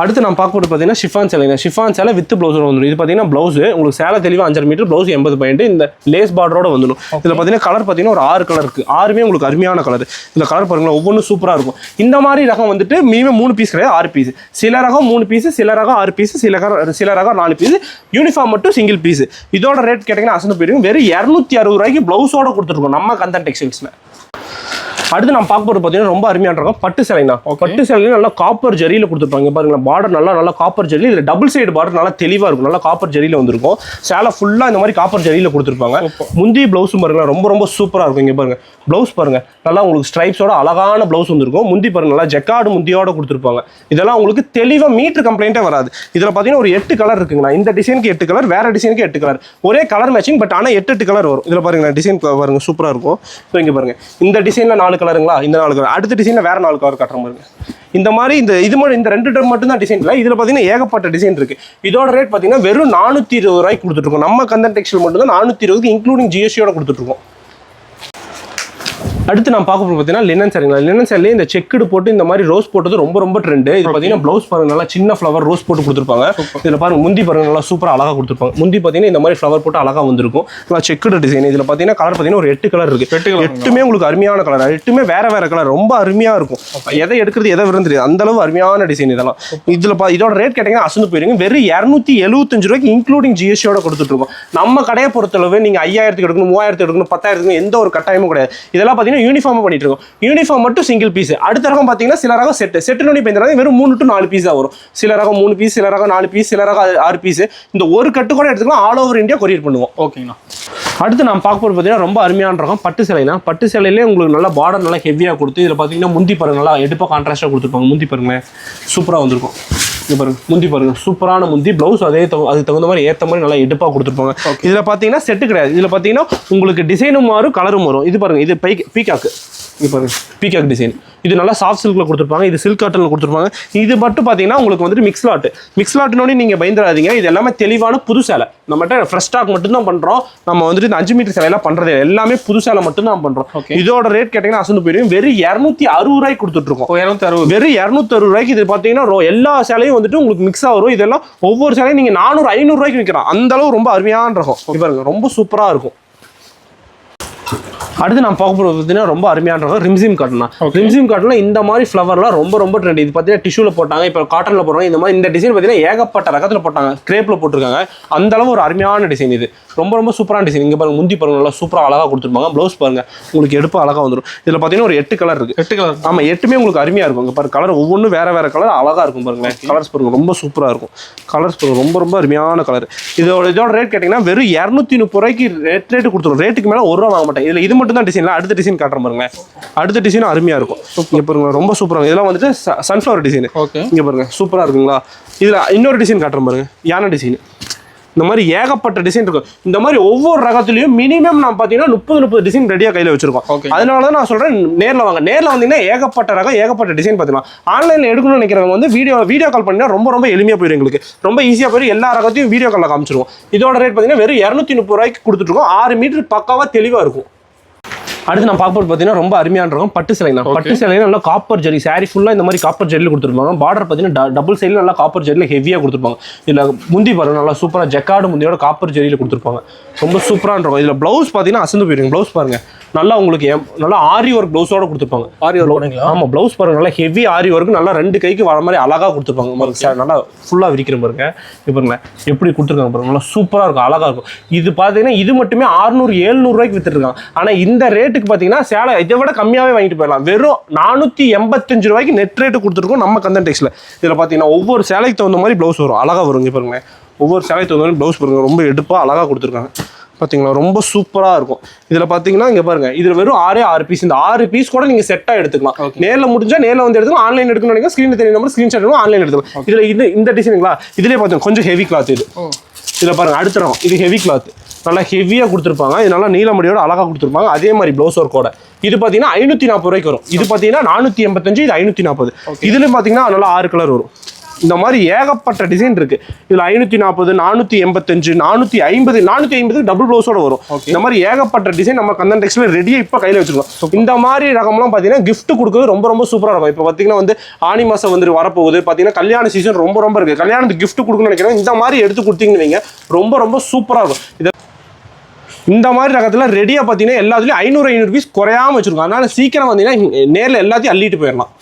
[SPEAKER 1] அடுத்து நம்ம பார்க்க போகிறது பார்த்தீங்கன்னா ஷிஃபான் சேலை. ஷிஃபான் சேலை வித் ப்ளவுஸோட வந்துடும். இது பார்த்தீங்கன்னா ப்ளவுஸ் உங்களுக்கு சேலை தெளிவாக 5 மீட்டர் ப்ளவுஸ் 80 பாயிண்ட் இந்த லேஸ் பார்டரோட வந்துடும். இதில் பார்த்தீங்கன்னா கலர் பார்த்தீங்கன்னா ஒரு 6 கலர் இருக்குது. 6மே உங்களுக்கு அருமையான கலர். இந்த கலர் பாருங்களா ஒவ்வொன்றும் சூப்பராக இருக்கும். இந்த மாதிரி ரகம் வந்துட்டு மினிமம் 3 பீஸ் கிடையாது 6 பீஸ். சில ரகம் 3 பீஸ், சில ரகம் 6 பீஸ், சில ரகம் 4 பீஸ். யூனிஃபார்ம் மட்டும் சிங்கிள் பீஸ். இதோட ரேட் கேட்டிங்கன்னா அசந்து போயிடும். வெறும் 260 ரூபாய்க்கு ப்ளவுஸோட கொடுத்துருக்கோம் நம்ம கந்தன் டெக்ஸ்டைல்ஸில். அடுத்து நம்ம பார்க்க போகிறது பார்த்தீங்கன்னா ரொம்ப அருமையான ரகம் பட்டு சேலைனா. பட்டு சேலையில நல்லா காப்பர் ஜரியில் கொடுத்துருப்பாங்க. பாருங்க பார்டர் நல்லா காப்பர் ஜரி. இதில் டபுள் சைடு பார்டர் நல்லா தெளிவாக இருக்கும். நல்லா காப்பர் ஜரியில் வந்திருக்கும். சேலை ஃபுல்லாக இந்த மாதிரி காப்பர் ஜரியில் கொடுத்துருப்பாங்க. முந்தி ப்ளவுஸும் பாருங்க ரொம்ப ரொம்ப சூப்பராக இருக்கும். இங்கே பாருங்க ப்ளவுஸ் பாருங்க நல்லா உங்களுக்கு ஸ்ட்ரைப்ஸோட அழகான ப்ளவுஸ் வந்துருக்கும். முந்தி பாருங்க நல்லா ஜக்கார்டு முந்தியோட கொடுத்துருப்பாங்க. இதெல்லாம் உங்களுக்கு தெளிவாக மீட்டர் கம்ப்ளைண்ட்டே வராது. இதில் பார்த்தீங்கன்னா ஒரு 8 கலர் இருக்குங்கண்ணா. இந்த டிசைனுக்கு 8 கலர், வேற டிசைனுக்கு 8 கலர். ஒரே கலர் மேட்சிங் பட் ஆனால் 8 கலர் வரும். இதில் பாருங்க டிசைன் பாருங்க சூப்பராக இருக்கும். ஸோ இங்கே பாருங்க இந்த டிசைனில் 4 கலருங்களா. இந்த 4 கலர் அடுத்த டிசைனில் வேற 4 கலர் கட்டுற மாதிரி. இந்த மாதிரி இந்த 2 டர்ம் மட்டும் தான் டிசைன் இல்லை. இதில் பார்த்தீங்கன்னா ஏகப்பட்ட டிசைன் இருக்கு. இதோட ரேட் பார்த்தீங்கன்னா வெறும் 420 ரூபாய்க்கு கொடுத்துருக்கோம். நம்ம கந்தன் டெக்ஸ்டைல் மட்டும் தான் 420 இன்க்ளூடிங் ஜிஎஸ்டியோட கொடுத்துட்ருக்கோம். அடுத்து நான் பார்க்க போகிறது பார்த்தீங்கன்னா லினன் சாரிங்களா. லினன் சாரிலே இந்த செக்குடு போட்டு இந்த மாதிரி ரோஸ் போட்டது ரொம்ப ரொம்ப ட்ரெண்டு. இது பார்த்தீங்கன்னா ப்ளவுஸ் பாருங்க நல்லா சின்ன ஃப்ளவர் ரோஸ் போட்டு கொடுத்துருப்பாங்க. இதில் பாருங்க முந்தி பாருங்க நல்லா சூப்பராக அழகாக கொடுத்துருப்பாங்க. முந்தி பார்த்தீங்கன்னா இந்த மாதிரி ஃப்ளவர் போட்டு அழகாக வந்திருக்கும். நல்லா செக்குடு டிசைன். இதில் பார்த்தீங்கன்னா கலர் பார்த்தீங்கன்னா ஒரு 8 கலர் இருக்கு. 8மே உங்களுக்கு அருமையான கலர். 8மே வேற வேற கலர், ரொம்ப அருமையாக இருக்கும். எதை எடுக்கிறது எதை விருந்து அந்த அளவு அருமையான டிசைன் இதெல்லாம். இதில் இதோட ரேட் கேட்டீங்கன்னா அசந்து போயிருங்க. வெறும் 275 ரூபாய்க்கு இன்க்ளூடிங் ஜிஎஸ்டியோட கொடுத்துட்டு இருக்கோம். நம்ம கடையை பொறுத்தளவு நீங்க 5000 எடுக்கணும், 3000 எடுக்கணும், 10,000 எந்த ஒரு கட்டாயமும் கிடையாது. இதெல்லாம் பார்த்தீங்கன்னா யூனிஃபார்ம் பண்ணிட்டு இருக்கோம். யூனிஃபார்ம் மட்டும் சிங்கிள் பீஸ். அடுத்த ரகம் பார்த்தீங்கன்னா சில ரகம் செட்டுன்னு இப்போ வெறும் 3 to 4 பீஸ் தான் வரும். சில ரகம் 3 பீஸ், சில ரகம் 4 பீஸ், சில ரகம் 6 பீஸ். இந்த ஒரு கட்டு கூட எடுத்துக்கலாம். ஆல் ஓவர் இந்தியா கொரியர் பண்ணுவோம்.
[SPEAKER 2] ஓகேங்கண்ணா.
[SPEAKER 1] அடுத்து நான் பார்க்க போகிறது பார்த்தீங்கன்னா ரொம்ப அருமையான ரகம் பட்டு சேலைனா. பட்டு சேலையிலே உங்களுக்கு நல்லா பார்டர் நல்லா ஹெவியாக கொடுத்து இதில் பார்த்தீங்கன்னா முந்தி பாருங்க நல்லா எடுப்பாக கான்ட்ராஸ்டாக கொடுத்துருப்பாங்க. முந்தி பாருங்களேன் சூப்பராக வந்திருக்கும். இது பாருங்க முந்தி பாருங்க சூப்பரான முந்தி. ப்ளவுஸ் அதுக்கு தகுந்த மாதிரி ஏற்ற மாதிரி நல்லா எடுப்பாக கொடுத்துருப்பாங்க. இதில் பார்த்தீங்கன்னா செட்டு கிடையாது. இதில் பார்த்தீங்கன்னா உங்களுக்கு டிசைனும் மாறும், கலரும் வரும். இது பாருங்க இது பீகாக்கு. இது பாருங்க பீகாக் டிசைன். இது நல்லா சாஃப்ட் சில்கில் கொடுத்துருப்பாங்க. இது சில்க் காட்டனில் கொடுத்துருப்பாங்க. இது மட்டும் பார்த்தீங்கன்னா உங்களுக்கு வந்துட்டு மிக்ஸ் லாட்டுனோட நீங்கள் பயந்துடாதீங்க. இது எல்லாமே தெளிவான புது சேலை. நம்மகிட்ட ஃப்ரெஷ் ஸ்டாக் மட்டும்தான் பண்ணுறோம். நம்ம வந்துட்டு இந்த 5 மீட்டர் சேலையெல்லாம் பண்ணுறது எல்லாமே புது சேலை மட்டும்தான் பண்ணுறோம். இதோட ரேட் கேட்டிங்கன்னா அசந்து போயிடும். வெறும் 260 ரூபாய்க்கு கொடுத்துட்ருக்கோம். 260 வெறும் 260 ரூபாய்க்கு. இது பார்த்தீங்கன்னா எல்லா சேலையும் வந்துட்டு உங்களுக்கு மிக்ஸாக வரும். இதெல்லாம் ஒவ்வொரு சேலையும் நீங்கள் 400-500 ரூபாய்க்கு விற்கிறோம். அந்த அளவு ரொம்ப அருமையான ரகம். பாருங்க ரொம்ப சூப்பராக இருக்கும். அடுத்து நான் பார்க்க போகிறது பார்த்தீங்கன்னா ரொம்ப அருமையான ரகம் ரிம்சிம் காட்டனா. ரிம்சிம் காட்டனா இந்த மாதிரி ஃப்ளவர்லாம் ரொம்ப ரொம்ப ட்ரெண்ட். இது பார்த்தீங்கன்னா டிஷ்யூவில் போட்டாங்க, இப்போ காட்டனில் போடுறாங்க. இந்த மாதிரி இந்த டிசைன் பார்த்தீங்கன்னா ஏகப்பட்ட ரகத்தில் போட்டாங்க. கிரேப்பில் போட்டிருக்காங்க. அந்த அளவு ஒரு அருமையான டிசைன். இது ரொம்ப ரொம்ப சூப்பரான டிசைன். இங்கே பாருங்க முந்தி பாருங்க நல்லா சூப்பராக அழகாக கொடுத்துருப்பாங்க. ப்ளவுஸ் பாருங்க உங்களுக்கு எடுப்பு அழகாக வந்துடும். இதில் பார்த்தீங்கன்னா ஒரு 8 கலர் இருக்குது. 8 கலர் ஆமாம் 8மே உங்களுக்கு அருமையாக இருக்கும். இங்கே பாருங்க கலர் ஒவ்வொன்றும் வேறு வேறு கலர் அழகாக இருக்கும். பாருங்களேன் கலர்ஸ் பாருங்க ரொம்ப சூப்பராக இருக்கும். கலர்ஸ் பாருங்க ரொம்ப ரொம்ப அருமையான கலர். இதோட ரேட் கேட்டிங்கன்னா வெறும் 230 ரூபாய்க்கு ரேட்டு கொடுத்துரும். ரேட்டுக்கு மேலே 1 ரூபா வாங்க மாட்டேன். இதில் இது மட்டும் தான் டிசைன். அடுத்த டிசைன் காட்டுற பாருங்க. அடுத்த டிசைன் அருமையா இருக்கும். இங்க பாருங்க ரொம்ப சூப்பரா. இதெல்லாம் வந்துட்டு சன்ஃப்ளவர் டிசைன். இங்க பாருங்க சூப்பரா இருக்குங்களா. இதுல இன்னொரு டிசைன் காட்டுறேன் பாருங்க. யானை டிசைன். இந்த மாதிரி ஏகப்பட்ட டிசைன் இருக்கும். இந்த மாதிரி ஒவ்வொரு ரகத்துலையும் மினிமம் நான் பார்த்தீங்கன்னா 30 டிசைன் ரெடியாக கையில் வச்சிருக்கோம். அதனால தான் நான் சொல்கிறேன் நேரில் வாங்க. நேரில் வந்தீங்கன்னா ஏகப்பட்ட ரகம் ஏகப்பட்ட டிசைன் பார்த்துக்கலாம். ஆன்லைனில் எடுக்கணும்னு நினைக்கிறவங்க வந்து வீடியோ கால் பண்ணினா ரொம்ப ஈஸியாக போயிடும். எங்களுக்கு ரொம்ப ஈஸியாக போயிடும். எல்லா ரகத்தையும் வீடியோ காலில் காமிச்சிருவோம். இதோட ரேட் பார்த்தீங்கன்னா வெறும் 230 ரூபாய்க்கு கொடுத்துட்ருக்கோம். 6 மீட்டர் பக்காவாக தெளிவாக இருக்கும். அடுத்து நான் பார்க்க போகிறது பார்த்தீங்கன்னா ரொம்ப அருமையான ரகம் பட்டு சேலைனா. பட்டு சேலையில் நல்லா காப்பர் ஜெரி சாரி ஃபுல்லாக இந்த மாதிரி காப்பர் ஜெரியில் கொடுத்துருப்பாங்க. பார்டர் பார்த்தீங்கன்னா டபுள் சைடில் நல்லா காப்பர் ஜெரியில் ஹெவியாக கொடுத்துருப்பாங்க. இதில் முந்தி பாருங்க நல்லா சூப்பராக ஜக்கார்டு முந்தியோட காப்பர் ஜெரியில் கொடுத்துருப்பாங்க. ரொம்ப சூப்பரான இருக்கும். இதில் ப்ளவுஸ் பார்த்தீங்கன்னா அசந்து போயிருங்க. ப்ளவுஸ் பாருங்க நல்லா உங்களுக்கு நல்லா ஆரி ஒர்க் ப்ளவுஸோட கொடுத்துருப்பாங்க. ஆரி ஒர்க் ஆமாம் ப்ளவுஸ் பாருங்க நல்லா ஹெவி ஆரி ஒர்க் நல்லா 2 கைக்கு வர மாதிரி அழகாக கொடுத்துருப்பாங்க. நல்லா ஃபுல்லாக விரிக்கிற பாருங்க. இப்போ பாருங்க எப்படி கொடுத்துருக்காங்க பாருங்க. நல்லா சூப்பராக இருக்கும், அழகாக இருக்கும். இது பார்த்தீங்கன்னா இது மட்டுமே 600-700 ரூபாய்க்கு வித்துருக்காங்க. ஆனால் இந்த ரேட்டுக்கு பார்த்தீங்கன்னா சேலை இதை விட கம்மியாகவே வாங்கிட்டு போயிடலாம். வெறும் 485 ரூபாய்க்கு நெட் ரேட்டு கொடுத்துருக்கோம் நம்ம கந்தன் டெக்ஸ்ல. இதில் பார்த்தீங்கன்னா ஒவ்வொரு சேலைக்கு தகுந்த மாதிரி ப்ளவுஸ் வரும், அழகாக வரும். இங்கே பாருங்க ஒவ்வொரு சேலைக்கு தகுந்த மாதிரி ப்ளவுஸ் பாருங்க ரொம்ப எடுப்பாக அழகாக கொடுத்துருக்காங்க. பார்த்தீங்களா ரொம்ப சூப்பராக இருக்கும். இதில் பார்த்தீங்கன்னா இங்கே பாருங்க இதில் வெறும் 6 பீஸ். இந்த 6 பீஸ் கூட நீங்கள் செட்டாக எடுத்துக்கலாம். நேரில் முடிஞ்சால் நேரில் வந்து எடுத்துக்கலாம். ஆன்லைன் எடுக்கணும் நீங்கள் ஸ்க்ரீனில் தெரிய நம்பர் ஸ்க்ரீன்ஷாட் எடுக்கணும், ஆன்லைன் எடுத்துக்கலாம். இதில் இந்த டிசைனுங்களா இதிலே பார்த்தீங்கன்னா கொஞ்சம் ஹெவி கிளாத். இது இதில் பாருங்க அடுத்த ரகம் இது ஹெவி கிளாத் நல்லா ஹெவியாக கொடுத்துருப்பாங்க. இது நல்லா நீலமடியோட அழகாக கொடுத்துருப்பாங்க. அதே மாதிரி ப்ளவுஸ் ஒர்க்கோட. இது பார்த்தீங்கன்னா 540 ரூபாய்க்கு வரும். இது பார்த்தீங்கன்னா 485, இது 540. இதுலேயும் பார்த்தீங்கன்னா நல்லா 6 கலர் வரும். இந்த மாதிரி ஏகப்பட்ட டிசைன் இருக்கு. இதுல 540, 485, 450 டபுள் ப்ளவுஸோட வரும். இந்த மாதிரி ஏகப்பட்ட டிசைன் நம்ம கந்தன் டெக்ஸ்ல ரெடியா இப்ப கையில வச்சிருக்கோம். இந்த மாதிரி ரகம்லாம் பாத்தீங்கன்னா கிஃப்ட் கொடுக்குறது ரொம்ப சூப்பரா இருக்கும். இப்போ பாத்தீங்கன்னா வந்து ஆனி மாசம் வந்து வரப்போகுது. பாத்தீங்கன்னா கல்யாண சீசன் ரொம்ப இருக்கு. கல்யாணத்துக்கு கிஃப்ட் கொடுக்கணும்னு நினைக்கிறேன். இந்த மாதிரி எடுத்து கொடுத்தீங்கன்னு வைங்க ரொம்ப சூப்பரா இருக்கும். இந்த மாதிரி ரகத்துல ரெடியா பாத்தீங்கன்னா எல்லாத்துலயும் 500 பீஸ் குறையாம வச்சிருக்கோம். அதனால சீக்கிரம் வந்தீங்கன்னா நேரில் எல்லாத்தையும் அள்ளிட்டு போயிடலாம்.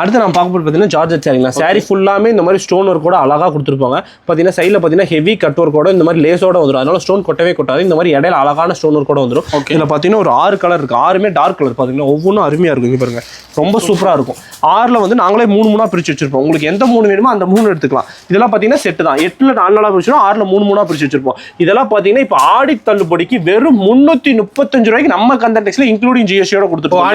[SPEAKER 1] அடுத்து நான் பார்க்க போகிறது பார்த்தீங்கன்னா ஜார்ஜெட் சாரிங்களா. சாரி ஃபுல்லாமே இந்த மாதிரி ஸ்டோன் ஒர்க் கூட அழகாக கொடுத்துருப்பாங்க. பார்த்தீங்கன்னா சைடில் பார்த்தீங்கன்னா ஹெவி கட் ஒர்க்கோட இந்த மாதிரி லேஸோட வந்துடும். அதனால ஸ்டோன் கொட்டவே கொட்டாது. இந்த மாதிரி இடையில அழகான ஸ்டோன் ஒர்க்கோட வந்துடும். இதில் பார்த்தீங்கன்னா ஒரு 6 கலர் இருக்குது. 6மே டார்க் கலர். பார்த்தீங்கன்னா ஒவ்வொன்றும் அருமையாக இருக்கும். இங்கே பாருங்க ரொம்ப சூப்பராக இருக்கும். 6ல் வந்து நாங்களே 3 பிரித்து வச்சிருப்போம். உங்களுக்கு எந்த 3 வேணுமோ அந்த 3 எடுத்துக்கலாம். இதெல்லாம் பார்த்தீங்கன்னா செட்டு தான். 8ல் 4 பிரிச்சிடும், 6ல் 3 பிரித்து வச்சிருப்போம். இதெல்லாம் பார்த்தீங்கன்னா இப்போ ஆடி தள்ளுபடிக்கு வெறும் 335 ரூபாய்க்கு நம்ம கந்தன் டெக்ஸ்ல இன்க்ளூடிங் ஜிஎஸ்டியோட கொடுத்துருக்கோம்.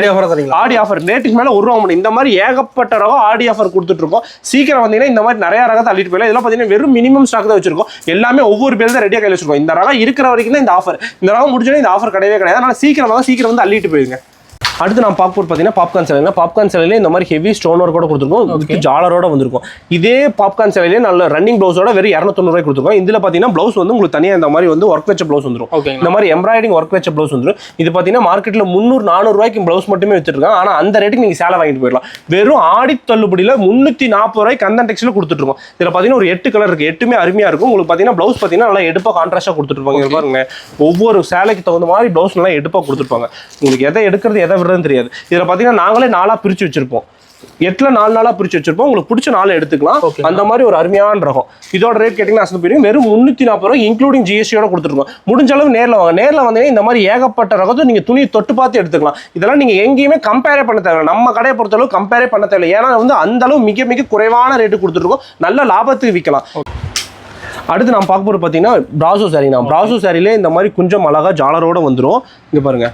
[SPEAKER 1] ஆடி ஆஃபர் ரேட்டுக்கு மேலே 1 ரூபா மட்டும். இந்த மாதிரி ஏகப்பட்ட ரகம் ஆடி ஆஃபர் கொடுத்துட்டு இருக்கோம். சீக்கிரம் வந்தீங்கன்னா இந்த மாதிரி நிறைய ரகத்தை அள்ளிட்டு போயிடலாம். இதெல்லாம் பார்த்தீங்கன்னா வெறும் மினிமம் ஸ்டாக் தான் வச்சிருக்கோம். எல்லாமே ஒவ்வொரு பேர் தான் ரெடியாக கையில் வச்சிருக்கோம். இந்த ரகம் இருக்கிற வரைக்கும் தான் இந்த ஆஃபர். இந்த ரகம் முடிஞ்சோன்னா இந்த ஆஃபர் கிடையவே கிடையாது. அதனால சீக்கிரம் வந்து அள்ளிட்டு போயிருங்க. அடுத்து நான் பார்க்க போகிறது பார்த்தீங்கன்னா பாப்கார்ன் சேலைனா பாப்கார்ன் சேலையில இந்த மாதிரி ஹெவி ஸ்டோன் ஒர்க் கூட கொடுத்துருக்கோம், வித் ஜாலரோட வந்திருக்கும். இதே பாப்கார்ன் சேலையிலே நல்ல ரன்னிங் ப்ளவுஸோட வெறும் 290 கொடுத்துருக்கோம். இதில் பார்த்தீங்கன்னா ப்ளவுஸ் வந்து உங்களுக்கு தனியாக இந்த மாதிரி வந்து ஒர்க் வச்ச ப்ளவுஸ் வந்துடும். இந்த மாதிரி எம்ப்ராய்டிங் ஒர்க் வச்ச ப்ளவுஸ் வந்துடும். இது பார்த்தீங்கன்னா மார்க்கெட்டில் 300-400 ரூபாய்க்கு ப்ளவுஸ் மட்டுமே வித்துருக்காங்க. ஆனால் அந்த ரேட்டுக்கு நீங்கள் சேலை வாங்கிட்டு போயிடலாம். வெறும் ஆடி தள்ளுபடியில் 340 ரூபாய்க்கு கந்தன் டெக்ஸ்டைல் கொடுத்துருக்கோம். இதில் பார்த்தீங்கன்னா ஒரு 8 கலர் இருக்குது, 8மே அருமையாக இருக்கும். உங்களுக்கு பார்த்தீங்கன்னா ப்ளவுஸ் பார்த்தீங்கன்னா நல்லா எடுப்பாக கான்ட்ராஸ்டாக கொடுத்துருப்பாங்க. பாருங்க, ஒவ்வொரு சேலைக்கு தகுந்த மாதிரி ப்ளவுஸ் நல்லா எடுப்பாக கொடுத்துருப்பாங்க. உங்களுக்கு எதை எடுக்கிறது எதை விடுறதுன்னு தெரியாது. இதில் பார்த்தீங்கன்னா நாங்களே 4 பிரித்து வச்சிருப்போம். 8ல 4 பிரிச்சு வச்சிருப்போம். உங்களுக்கு பிடிச்ச 4 எடுத்துக்கலாம். அந்த மாதிரி ஒரு அருமையான ரகம். இதோட ரேட் கேட்டீங்கன்னா அசந்து போயிருங்க, வெறும் 340 ரூபாய் இன்க்ளூடிங் ஜிஎஸ்டியோட கொடுத்துருக்கோம். முடிஞ்ச அளவு நேரில் வாங்க. நேரில் வந்தீங்கன்னா இந்த மாதிரி ஏகப்பட்ட ரகத்தை நீங்கள் துணி தொட்டு பார்த்து எடுத்துக்கலாம். இதெல்லாம் நீங்கள் எங்கேயுமே கம்பேரே பண்ண தேவை. நம்ம கடையை பொறுத்தளவு கம்பேரே பண்ண தேவை. ஏன்னா வந்து அந்த அளவு மிக மிக குறைவான ரேட்டு கொடுத்துருக்கோம். நல்ல லாபத்துக்கு விற்கலாம். அடுத்து நான் பார்க்க போகிறது பார்த்தீங்கன்னா பிராசோ சாரினா பிராசோ சாரிலே இந்த மாதிரி கொஞ்சம் அழகாக ஜாலரோட வந்துடும். இங்கே பாருங்க,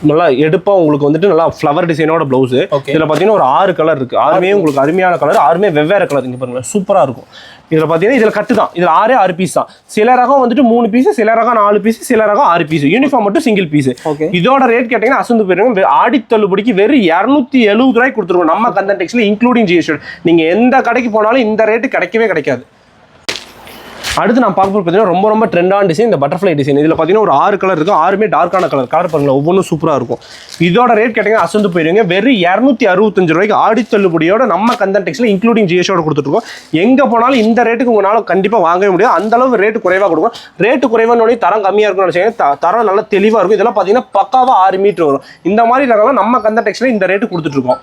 [SPEAKER 1] நல்லா எடுப்பாக உங்களுக்கு வந்துட்டு நல்லா ஃப்ளவர் டிசைனோட ப்ளவுஸு. இதில் பார்த்தீங்கன்னா ஒரு 6 கலர் இருக்குது. 6மே உங்களுக்கு அருமையான கலர், 6மே வெவ்வேறு கலர். இங்கே பாருங்கள், சூப்பராக இருக்கும். இதில் பார்த்தீங்கன்னா இதில் கட்டு தான். இதில் 6 பீஸ் தான். சில ரகம் வந்துட்டு 3 பீஸ், சில ரகம் 4 பீஸ், சில ரகம் 6 பீஸ். யூனிஃபார்ம் மட்டும் சிங்கிள் பீஸ். இதோட ரேட் கேட்டிங்கன்னா அசந்து போயிருங்க, ஆடி தள்ளுபடிக்கு வெறும் 270 ரூபாய்க்கு கொடுத்துருவோம். நம்ம கந்தன் டெக்ஸ்டைல் இன்க்ளூடிங் ஜிஎஸ்டி. நீங்கள் எந்த கடைக்கு போனாலும் இந்த ரேட்டு கிடைக்கவே கிடைக்காது. அடுத்து நான் பார்க்க போகிறது பார்த்தீங்கன்னா ரொம்ப ரொம்ப ட்ரெண்டான டிசைன், இந்த பட்டர்ஃப்ளை டிசைன். இதில் பார்த்தீங்கன்னா ஒரு 6 கலர் இருக்கும். 6மே டார்க்கான கலர். கலர் பாருங்களேன், ஒவ்வொன்றும் சூப்பராக இருக்கும். இதோட ரேட் கேட்டிங்கன்னா அசந்து போயிருங்க, வெறும் 265 ரூபாய்க்கு ஆடி தள்ளுபடியோட நம்ம கந்தன் டெக்ஸ்டைல் இன்க்ளூடிங் ஜிஎஸ்டியோட கொடுத்துருக்கோம். எங்கே போனாலும் இந்த ரேட்டுக்கு உங்களால் கண்டிப்பாக வாங்கவே முடியாது. அந்த அளவு ரேட்டு குறைவாக கொடுக்கும். ரேட்டு குறைவானோடனே தரம் கம்மியாக இருக்கும்னு நினச்சிங்க, தரம் நல்லா தெளிவாக இருக்கும். இதெல்லாம் பார்த்தீங்கன்னா பக்காவாக 6 மீட்டர் வரும். இந்த மாதிரி ரகம்லாம் நம்ம கந்தன் டெக்ஸ்டைல் இந்த ரேட்டு கொடுத்துட்ருக்கோம்.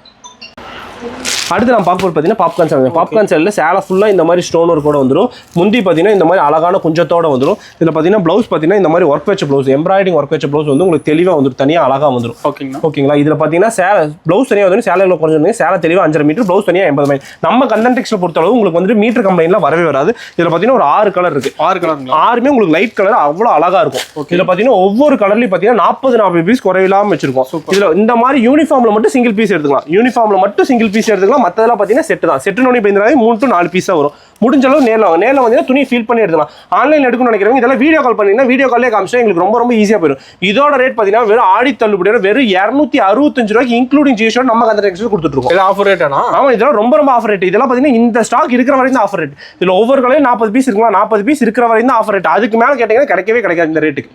[SPEAKER 1] அடுத்து நான் பார்க்க போகிறது பார்த்தீங்கன்னா பாப்கார்ன் சேலை. பாப்கார்ன் சேலையில் சேலை ஃபுல்லாக இந்த மாதிரி ஸ்டோன் ஒர்க் கூட வந்துடும். முந்தி பார்த்தீங்கன்னா இந்த மாதிரி அழகான குஞ்சத்தோட வந்துடும். இதில் பார்த்தீங்கன்னா ப்ளவுஸ் பார்த்தீங்கன்னா இந்த மாதிரி ஒர்க் வச்ச ப்ளவுஸ், எம்ப்ராய்டிங் ஒர்க் வச்ச ப்ளவுஸ் வந்து உங்களுக்கு தெளிவாக வந்துடும், தனியாக அழகாக வந்துடும். ஓகேங்களா? இதில் பார்த்தீங்கன்னா சேலை ப்ளவுஸ் தனியாக வந்து சேலையில் குறைஞ்சிருந்தீங்க, சேலை தெளிவாக 5.5 மீட்டர், ப்ளவுஸ் தனியாக 80 மைல். நம்ம கந்தன் டெக்ஸ்டைல் பொறுத்தளவு உங்களுக்கு வந்துட்டு மீட்டர் கம்பெனிலாம் வரவே வராது. இதில் பார்த்தீங்கன்னா ஒரு 6 கலர் இருக்குது. 6 கலர், 6மே உங்களுக்கு லைட் கலர், அவ்வளோ அழகாக இருக்கும். இதில் பார்த்தீங்கன்னா ஒவ்வொரு கலர்லையும் பார்த்தீங்கன்னா 40 பீஸ் குறையில்லாமல் வச்சிருக்கோம். இதில் இந்த மாதிரி யூனிஃபார்மில் மட்டும் சிங்கிள் பீஸ் எடுத்துக்கலாம். யூனிஃபார்மில் மட்டும் சிங்கிள் பீஸ் எடுத்துக்கலாம். மற்றதெல்லாம் பார்த்தீங்கன்னா செட்டு தான். செட்டு நோனி பயந்துறாங்க 3 to 4 பீஸாக வரும். முடிஞ்ச அளவு நேரில் வாங்க. நேரில் வந்து துணி ஃபீல் பண்ணி எடுக்கலாம். ஆன்லைன் எடுக்கணும்னு நினைக்கிறவங்க இதெல்லாம் வீடியோ கால் பண்ணிங்கன்னா வீடியோ காலே காமிச்சா எங்களுக்கு ரொம்ப ரொம்ப ஈஸியாக போயிடும். இதோட ரேட் பார்த்தீங்கன்னா வெறும் ஆடி தள்ளுபடியோட வெறும் 265 ரூபாய்க்கு இன்க்ளூடிங் ஜிஎஸ்டி நம்ம கந்தன் டெக்ஸ்டைல் கொடுத்துருக்கோம். இது ஆஃபர் ரேட். ஆமாம், இதெல்லாம் ரொம்ப ரொம்ப ஆஃபர் ரேட். இதெல்லாம் பார்த்தீங்கன்னா இந்த ஸ்டாக் இருக்கிற வரைக்கும் தான் ஆஃபர் ரேட். இதில் ஒவ்வொரு கலையும் 40 பீஸ் இருக்கலாம். 40 பீஸ் இருக்கிற வரைக்கும் தான் ஆஃபர் ரேட். அதுக்கு மேலே கேட்டிங்கன்னா கிடைக்கவே கிடைக்காது இந்த ரேட்டுக்கு.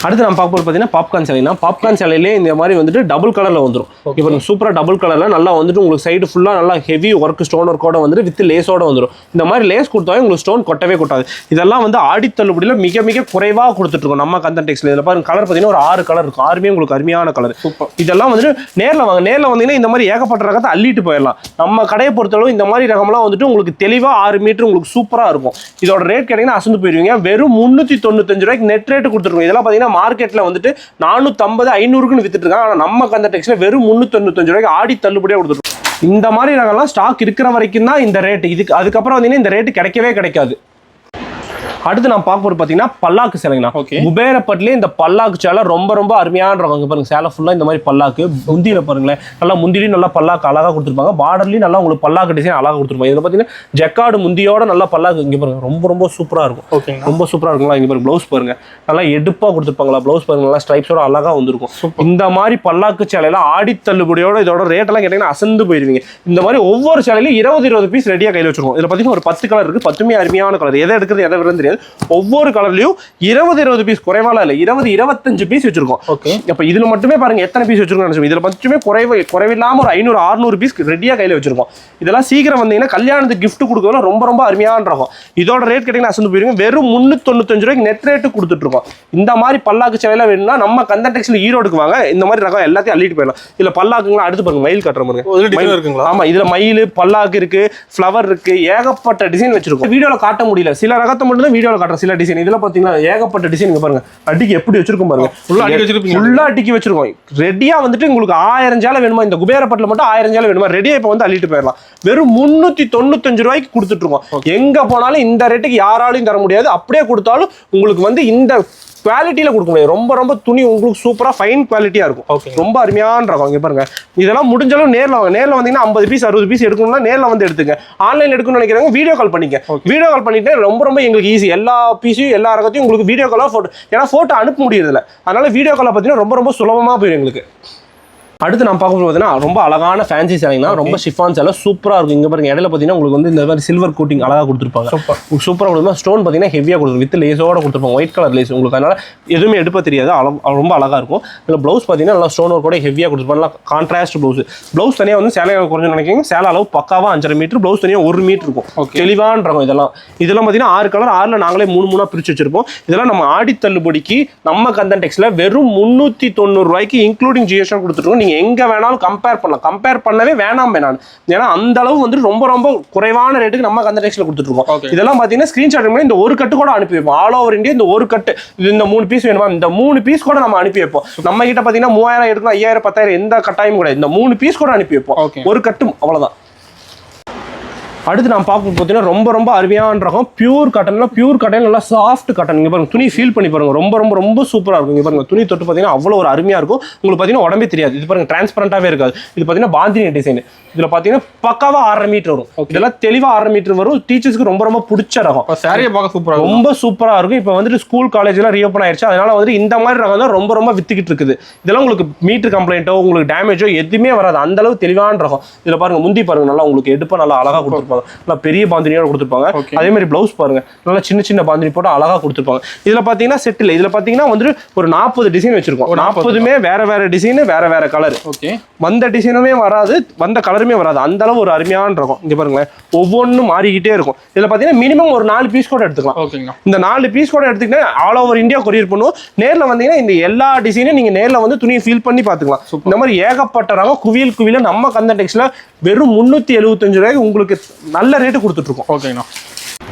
[SPEAKER 1] அடுத்து நம்ம பார்க்க போகிறது பார்த்தீங்கன்னா பாப்கார்ன் சேலைனா பாப்கார்ன் சேலையிலே இந்த மாதிரி வந்துட்டு டபுள் கலரில் வந்துடும். இப்போ சூப்பராக டபுள் கலரில் நல்லா வந்துட்டு உங்களுக்கு சைடு ஃபுல்லாக நல்லா ஹெவி ஒர்க் ஸ்டோன் ஒர்க்கோட வந்துட்டு வித் லேஸோட வந்துடும். இந்த மாதிரி லேஸ் கொடுத்தாவே உங்களுக்கு ஸ்டோன் கொட்டவே கொட்டாது. இதெல்லாம் வந்து ஆடி தள்ளுபடியில் மிக மிக குறைவாக கொடுத்துட்ருக்கோம் நம்ம கந்தன் டெக்ஸ்டைல். இதில் பாருங்க, கலர் பார்த்தீங்கன்னா ஒரு 6 கலர் இருக்கும். 6மே உங்களுக்கு அருமையான கலர். சூப்பர். இதெல்லாம் வந்துட்டு நேரில் வாங்க. நேரில் வந்தீங்கன்னா இந்த மாதிரி ஏகப்பட்ட ரகத்தை அள்ளிட்டு போயிடலாம். நம்ம கடையை பொறுத்தளவு இந்த மாதிரி ரகம்லாம் வந்துட்டு உங்களுக்கு தெளிவாக 6 மீட்டர் உங்களுக்கு சூப்பராக இருக்கும். இதோட ரேட் கேட்டிங்கன்னா அசந்து போயிருவீங்க, வெறும் 395 ரூபாய்க்கு நெட் ரேட்டு கொடுத்துருக்கோம். இதெல்லாம் பார்த்தீங்கன்னா மார்க்கெட்டில் வந்துட்டு 450, 500க்குன்னு வித்துட்டு இருக்காங்க. ஆனால் நம்ம கந்தன் டெக்ஸ்டைல் வெறும் 395 ரூபாய்க்கு ஆடி தள்ளுபடியாக கொடுத்துருக்கோம். இந்த மாதிரி ரகம்லாம் ஸ்டாக் இருக்கிற வரைக்கும் தான் இந்த ரேட்டு. அதுக்கப்புறம் வந்தீங்கன்னா இந்த ரேட்டு கிடைக்கவே கிடைக்காது. அடுத்து நான் பார்க்க போகிறது பார்த்தீங்கன்னா பல்லாக்கு சேலைங்கண்ணா. குபேரப்பட்டிலே இந்த பல்லாக்கு சேலை ரொம்ப ரொம்ப அருமையான ரகம். பாருங்க, சேலை ஃபுல்லாக இந்த மாதிரி பல்லாக்கு. முந்தியில் பாருங்களேன், நல்லா முந்திலையும் நல்லா பல்லாக்கு அழகாக கொடுத்துருப்பாங்க. பார்டர்லையும் நல்லா உங்களுக்கு பல்லாக்கு டிசைன் அழகாக கொடுத்துருப்பாங்க. இதில் பார்த்தீங்கன்னா ஜக்காடு முந்தியோட நல்லா பல்லாக்கு. இங்கே பாருங்க, ரொம்ப ரொம்ப சூப்பராக இருக்கும். ஓகே, ரொம்ப சூப்பராக இருக்குங்களா? இங்கே பாருங்க, ப்ளவுஸ் பாருங்க, நல்லா எடுப்பாக கொடுத்துருப்பாங்களா? ப்ளவுஸ் பாருங்க, நல்லா ஸ்ட்ரைப்ஸோட அழகாக வந்துருக்கும். இந்த மாதிரி பல்லாக்கு சேலையெல்லாம் ஆடி தள்ளுபடியோட இதோட ரேட்டெல்லாம் கேட்டிங்கன்னா அசந்து போயிருவீங்க. இந்த மாதிரி ஒவ்வொரு சேலையிலும் 20 பீஸ் ரெடியாக கையில் வச்சிருக்கோம். இதில் பார்த்தீங்கன்னா ஒரு 10 கலர் இருக்குது. 10மே அருமையான கலர். எதை எடுக்கிறது எதை விடுறது தெரியாது. ஒவ்வொரு கலர்லயும் 20 பீஸ் குறைவால இல்ல, 25 பீஸ் வச்சிருக்கோம். ஓகே, அப்ப இதுல மட்டுமே பாருங்க எத்தனை பீஸ் வச்சிருக்கோம். இதுல மட்டுமே குறைவில்லாம ஒரு 500-600 பீஸ் ரெடியா கையில வச்சிருக்கோம். இதெல்லாம் சீக்கிரம் வந்தீங்கன்னா கல்யாணத்துக்கு கிஃப்ட் கொடுக்கறதுல ரொம்ப ரொம்ப அருமையான ரகம். இதோட ரேட் கேட்டீங்கன்னா அசந்து போயிருங்க, வெறும் 395 ரூபாய்க்கு நெட் ரேட்டு கொடுத்துட்டு இருக்கோம். இந்த மாதிரி பல்லாக்கு சேலையில வேணும்னா நம்ம கந்தன் டெக்ஸ்டைல் ஈரோடுக்கு வாங்க. இந்த மாதிரி ரகம் எல்லாத்தையும் அள்ளிட்டு போயிடலாம். இதுல பல்லாக்குங்களா அடுத்து பாருங்க, மயில் கட்டுற பாருங்க. ஆமா, இதுல மயில் பல்லாக்கு இருக்கு, ஃபிளவர் இருக்கு, ஏகப்பட்ட டிசைன் வச்சிருக்கோம். வீடியோல காட்ட முடியல, சில ரகத்தை மட்டும் தான் வீடியோல காட்டுற. சில டிசைன் இதெல்லாம் பாத்தீங்கன்னா ஏகப்பட்ட டிசைன். பாருங்க, அடிக்கு எப்படி வச்சிருக்கோம் பாருங்க, ஃபுல்லா அடிக்கி வச்சிருக்கோம். ரெடியா வந்துட்டு உங்களுக்கு 1000 சேலை வேணுமா, இந்த குபேரப்பட்டில் மட்டும் 1000 சேலை வேணுமா, ரெடியா இப்ப வந்து அள்ளிட்டு போயிடலாம். வெறும் 395 ரூபாய்க்கு கொடுத்துட்டு இருக்கோம். எங்க போனாலும் இந்த ரேட்டுக்கு யாராலையும் தர முடியாது. அப்படியே கொடுத்தாலும் உங்களுக்கு வந்து இந்த குவாலிட்டியில கொடுக்க முடியாது. ரொம்ப ரொம்ப துணி உங்களுக்கு சூப்பரா ஃபைன் குவாலிட்டியா இருக்கும். ரொம்ப அருமையான ரகம். இங்க பாருங்க, இதெல்லாம் முடிஞ்சாலும் நேரில் வாங்க. நேரில் வந்தீங்கன்னா 50 பீஸ் 60 பீஸ் எடுக்கணும்னா நேரில் வந்து எடுத்துங்க. ஆன்லைன் எடுக்கணும்னு நினைக்கிறவங்க வீடியோ கால் பண்ணிக்க. வீடியோ கால் பண்ணிட்டு ரொம்ப ரொம்ப எங்களுக்கு ஈஸி. எல்லா பீஸையும் எல்லா ரகத்தையும் உங்களுக்கு வீடியோ காலாக ஏன்னா போட்டோ அனுப்ப முடியறதில்ல. அதனால வீடியோ காலை பார்த்தீங்கன்னா ரொம்ப ரொம்ப சுலபமாக போயிடும் எங்களுக்கு. அடுத்து நான் பார்க்க பார்த்தீங்கன்னா ரொம்ப அழகான ஃபேன்சி சேலைனா ரொம்ப ஷிஃபான் சேலை சூப்பராக இருக்கும். இங்கே பாருங்க இடையில பார்த்தீங்கன்னா உங்களுக்கு வந்து இந்த மாதிரி சில்வர் கோட்டிங் அழகாக கொடுத்துருப்பாங்க. சூப்பராக கொடுத்துருப்பா. ஸ்டோன் பார்த்தீங்கன்னா ஹெவியாக கொடுத்துருக்கும், வித் லேஸோட கொடுத்துருப்பாங்க, ஒயிட் கலர் லேஸ். உங்களுக்கு அதனால எதுவுமே எடுப்ப தெரியாது, ரொம்ப அழகாக இருக்கும். இதில் ப்ளவுஸ் பார்த்தீங்கன்னா நல்லா ஸ்டோன் ஒர்க் கூட ஹெவியாக கொடுத்துருப்பாங்க, நல்லா கான்ட்ராஸ்ட் ப்ளவுஸ். ப்ளவுஸ் தனியாக வந்து சேலை குறைஞ்சு நினைக்கிங்க, சேலை அளவு பக்காவாக 5.5 மீட்டர், ப்ளவுஸ் தனியாக 1 மீட்டர் இருக்கும். தெளிவான ரகம் இதெல்லாம். பார்த்தீங்கன்னா 6 கலர், 6ல் நாங்களே 3 பிரிச்சு வச்சிருப்போம். இதெல்லாம் நம்ம ஆடி தள்ளுபடிக்கு நம்ம கந்தன்டெக்ஸ்ல வெறும் 390 ரூபாய்க்கு இன்க்ளூடிங் ஜிஎஸ்டி கொடுத்துருக்கோம். நீங்கள் எங்கே வேணாலும் கம்பேர் பண்ணலாம், கம்பேர் பண்ணவே வேணாம் வேணாம். ஏன்னா அந்த அளவு வந்து ரொம்ப ரொம்ப குறைவான ரேட்டுக்கு நம்ம கந்தன்டெக்ஸ்ல கொடுத்துருக்கோம். இதெல்லாம் பார்த்தீங்கன்னா ஸ்கிரீன்ஷாட் பண்ணி இந்த ஒரு கட்டு கூட அனுப்பி வைப்போம். ஆல் ஓவர் இந்தியா இந்த ஒரு கட்டு, இந்த 3 பீஸ் வேணுமா, இந்த 3 பீஸ் கூட நம்ம அனுப்பி வைப்போம். நம்ம கிட்ட பார்த்தீங்கன்னா 3000 எடுக்கலாம், 5000, 10,000 எந்த கட்டாயம் கூட இந்த 3 பீஸ் கூட அனுப்பி வைப்போம். ஒரு கட்டு அவ்வளவுதான். அடுத்து நான் பார்க்க பார்த்தீங்கன்னா ரொம்ப ரொம்ப அருமையான ரகம் பியூர் காட்டன்ல, பியூர் காட்டன் நல்லா சாஃப்ட் காட்டன். இங்கே பாருங்க துணி ஃபீல் பண்ணி பாருங்க, ரொம்ப ரொம்ப ரொம்ப சூப்பராக இருக்கும். இங்கே பாருங்க துணி தொட்டு பார்த்தீங்கன்னா அவ்வளோ ஒரு அருமையாக இருக்கும். உங்களுக்கு பார்த்தீங்கன்னா உடம்பே தெரியாது. இது பாருங்க டிரான்ஸ்பரண்டாகவே இருக்காது. இது பார்த்தீங்கன்னா பாந்தினி டிசைன். இதில் பார்த்தீங்கன்னா பக்காவாக 6.5 மீட்டர் வரும். இதெல்லாம் தெளிவாக 6.5 மீட்டர் வரும். டீச்சர்ஸ்க்கு ரொம்ப ரொம்ப பிடிச்ச ரகம்.
[SPEAKER 2] சாரியை பார்க்க சூப்பராக
[SPEAKER 1] ரொம்ப சூப்பராக இருக்கும். இப்போ வந்துட்டு ஸ்கூல் காலேஜ்லாம் ரீஓப்பன் ஆயிடுச்சு, அதனால வந்து இந்த மாதிரி ரகம் தான் ரொம்ப ரொம்ப வித்துக்கிட்டு இருக்குது. இதெல்லாம் உங்களுக்கு மீட்டர் கம்ப்ளைண்ட்டோ உங்களுக்கு டேமேஜோ எதுவுமே வராது, அந்த அளவு தெளிவான ரகம். இதில் பாருங்க முந்தி பாருங்க, நல்லா உங்களுக்கு எடுப்பா நல்லா அழகாக கொடுத்துருப்பாங்க, நல்லா பெரிய பாந்தினியோட கொடுத்துருப்பாங்க. அதே மாதிரி பிளவுஸ் பாருங்க, நல்லா சின்ன சின்ன பாந்தினி போட்டு அழகாக கொடுத்துருப்பாங்க. இதில் பார்த்தீங்கன்னா செட்டில், இதில் பார்த்தீங்கன்னா வந்து ஒரு 40 டிசைன் வச்சிருக்கோம். 40மே வேற வேற டிசைன், வேற வேற கலர். வந்த டிசைனுமே வராது, வந்த கலருமே வராது, அந்த அளவு ஒரு அருமையான இருக்கும். இங்க பாருங்களேன் ஒவ்வொன்றும் மாறிக்கிட்டே இருக்கும். இதில் பார்த்தீங்கன்னா மினிமம் ஒரு 4 பீஸ் கூட எடுத்துக்கலாம். இந்த 4 பீஸ் கூட எடுத்துக்கிட்டா ஆல் ஓவர் இந்தியா கொரியர் பண்ணுவோம். நேரில் வந்தீங்கன்னா இந்த எல்லா டிசைனும் நீங்க நேரில் வந்து துணியை ஃபீல் பண்ணி பார்த்துக்கலாம். இந்த மாதிரி ஏகப்பட்ட ரகம் குவியல் குவியல நம்ம கந்தன்டெக்ஸ்ல வெறும் 375 ரூபாய்க்கு உங்களுக்கு நல்ல ரேட்டு கொடுத்துட்டு இருக்கோம். ஓகேங்களா.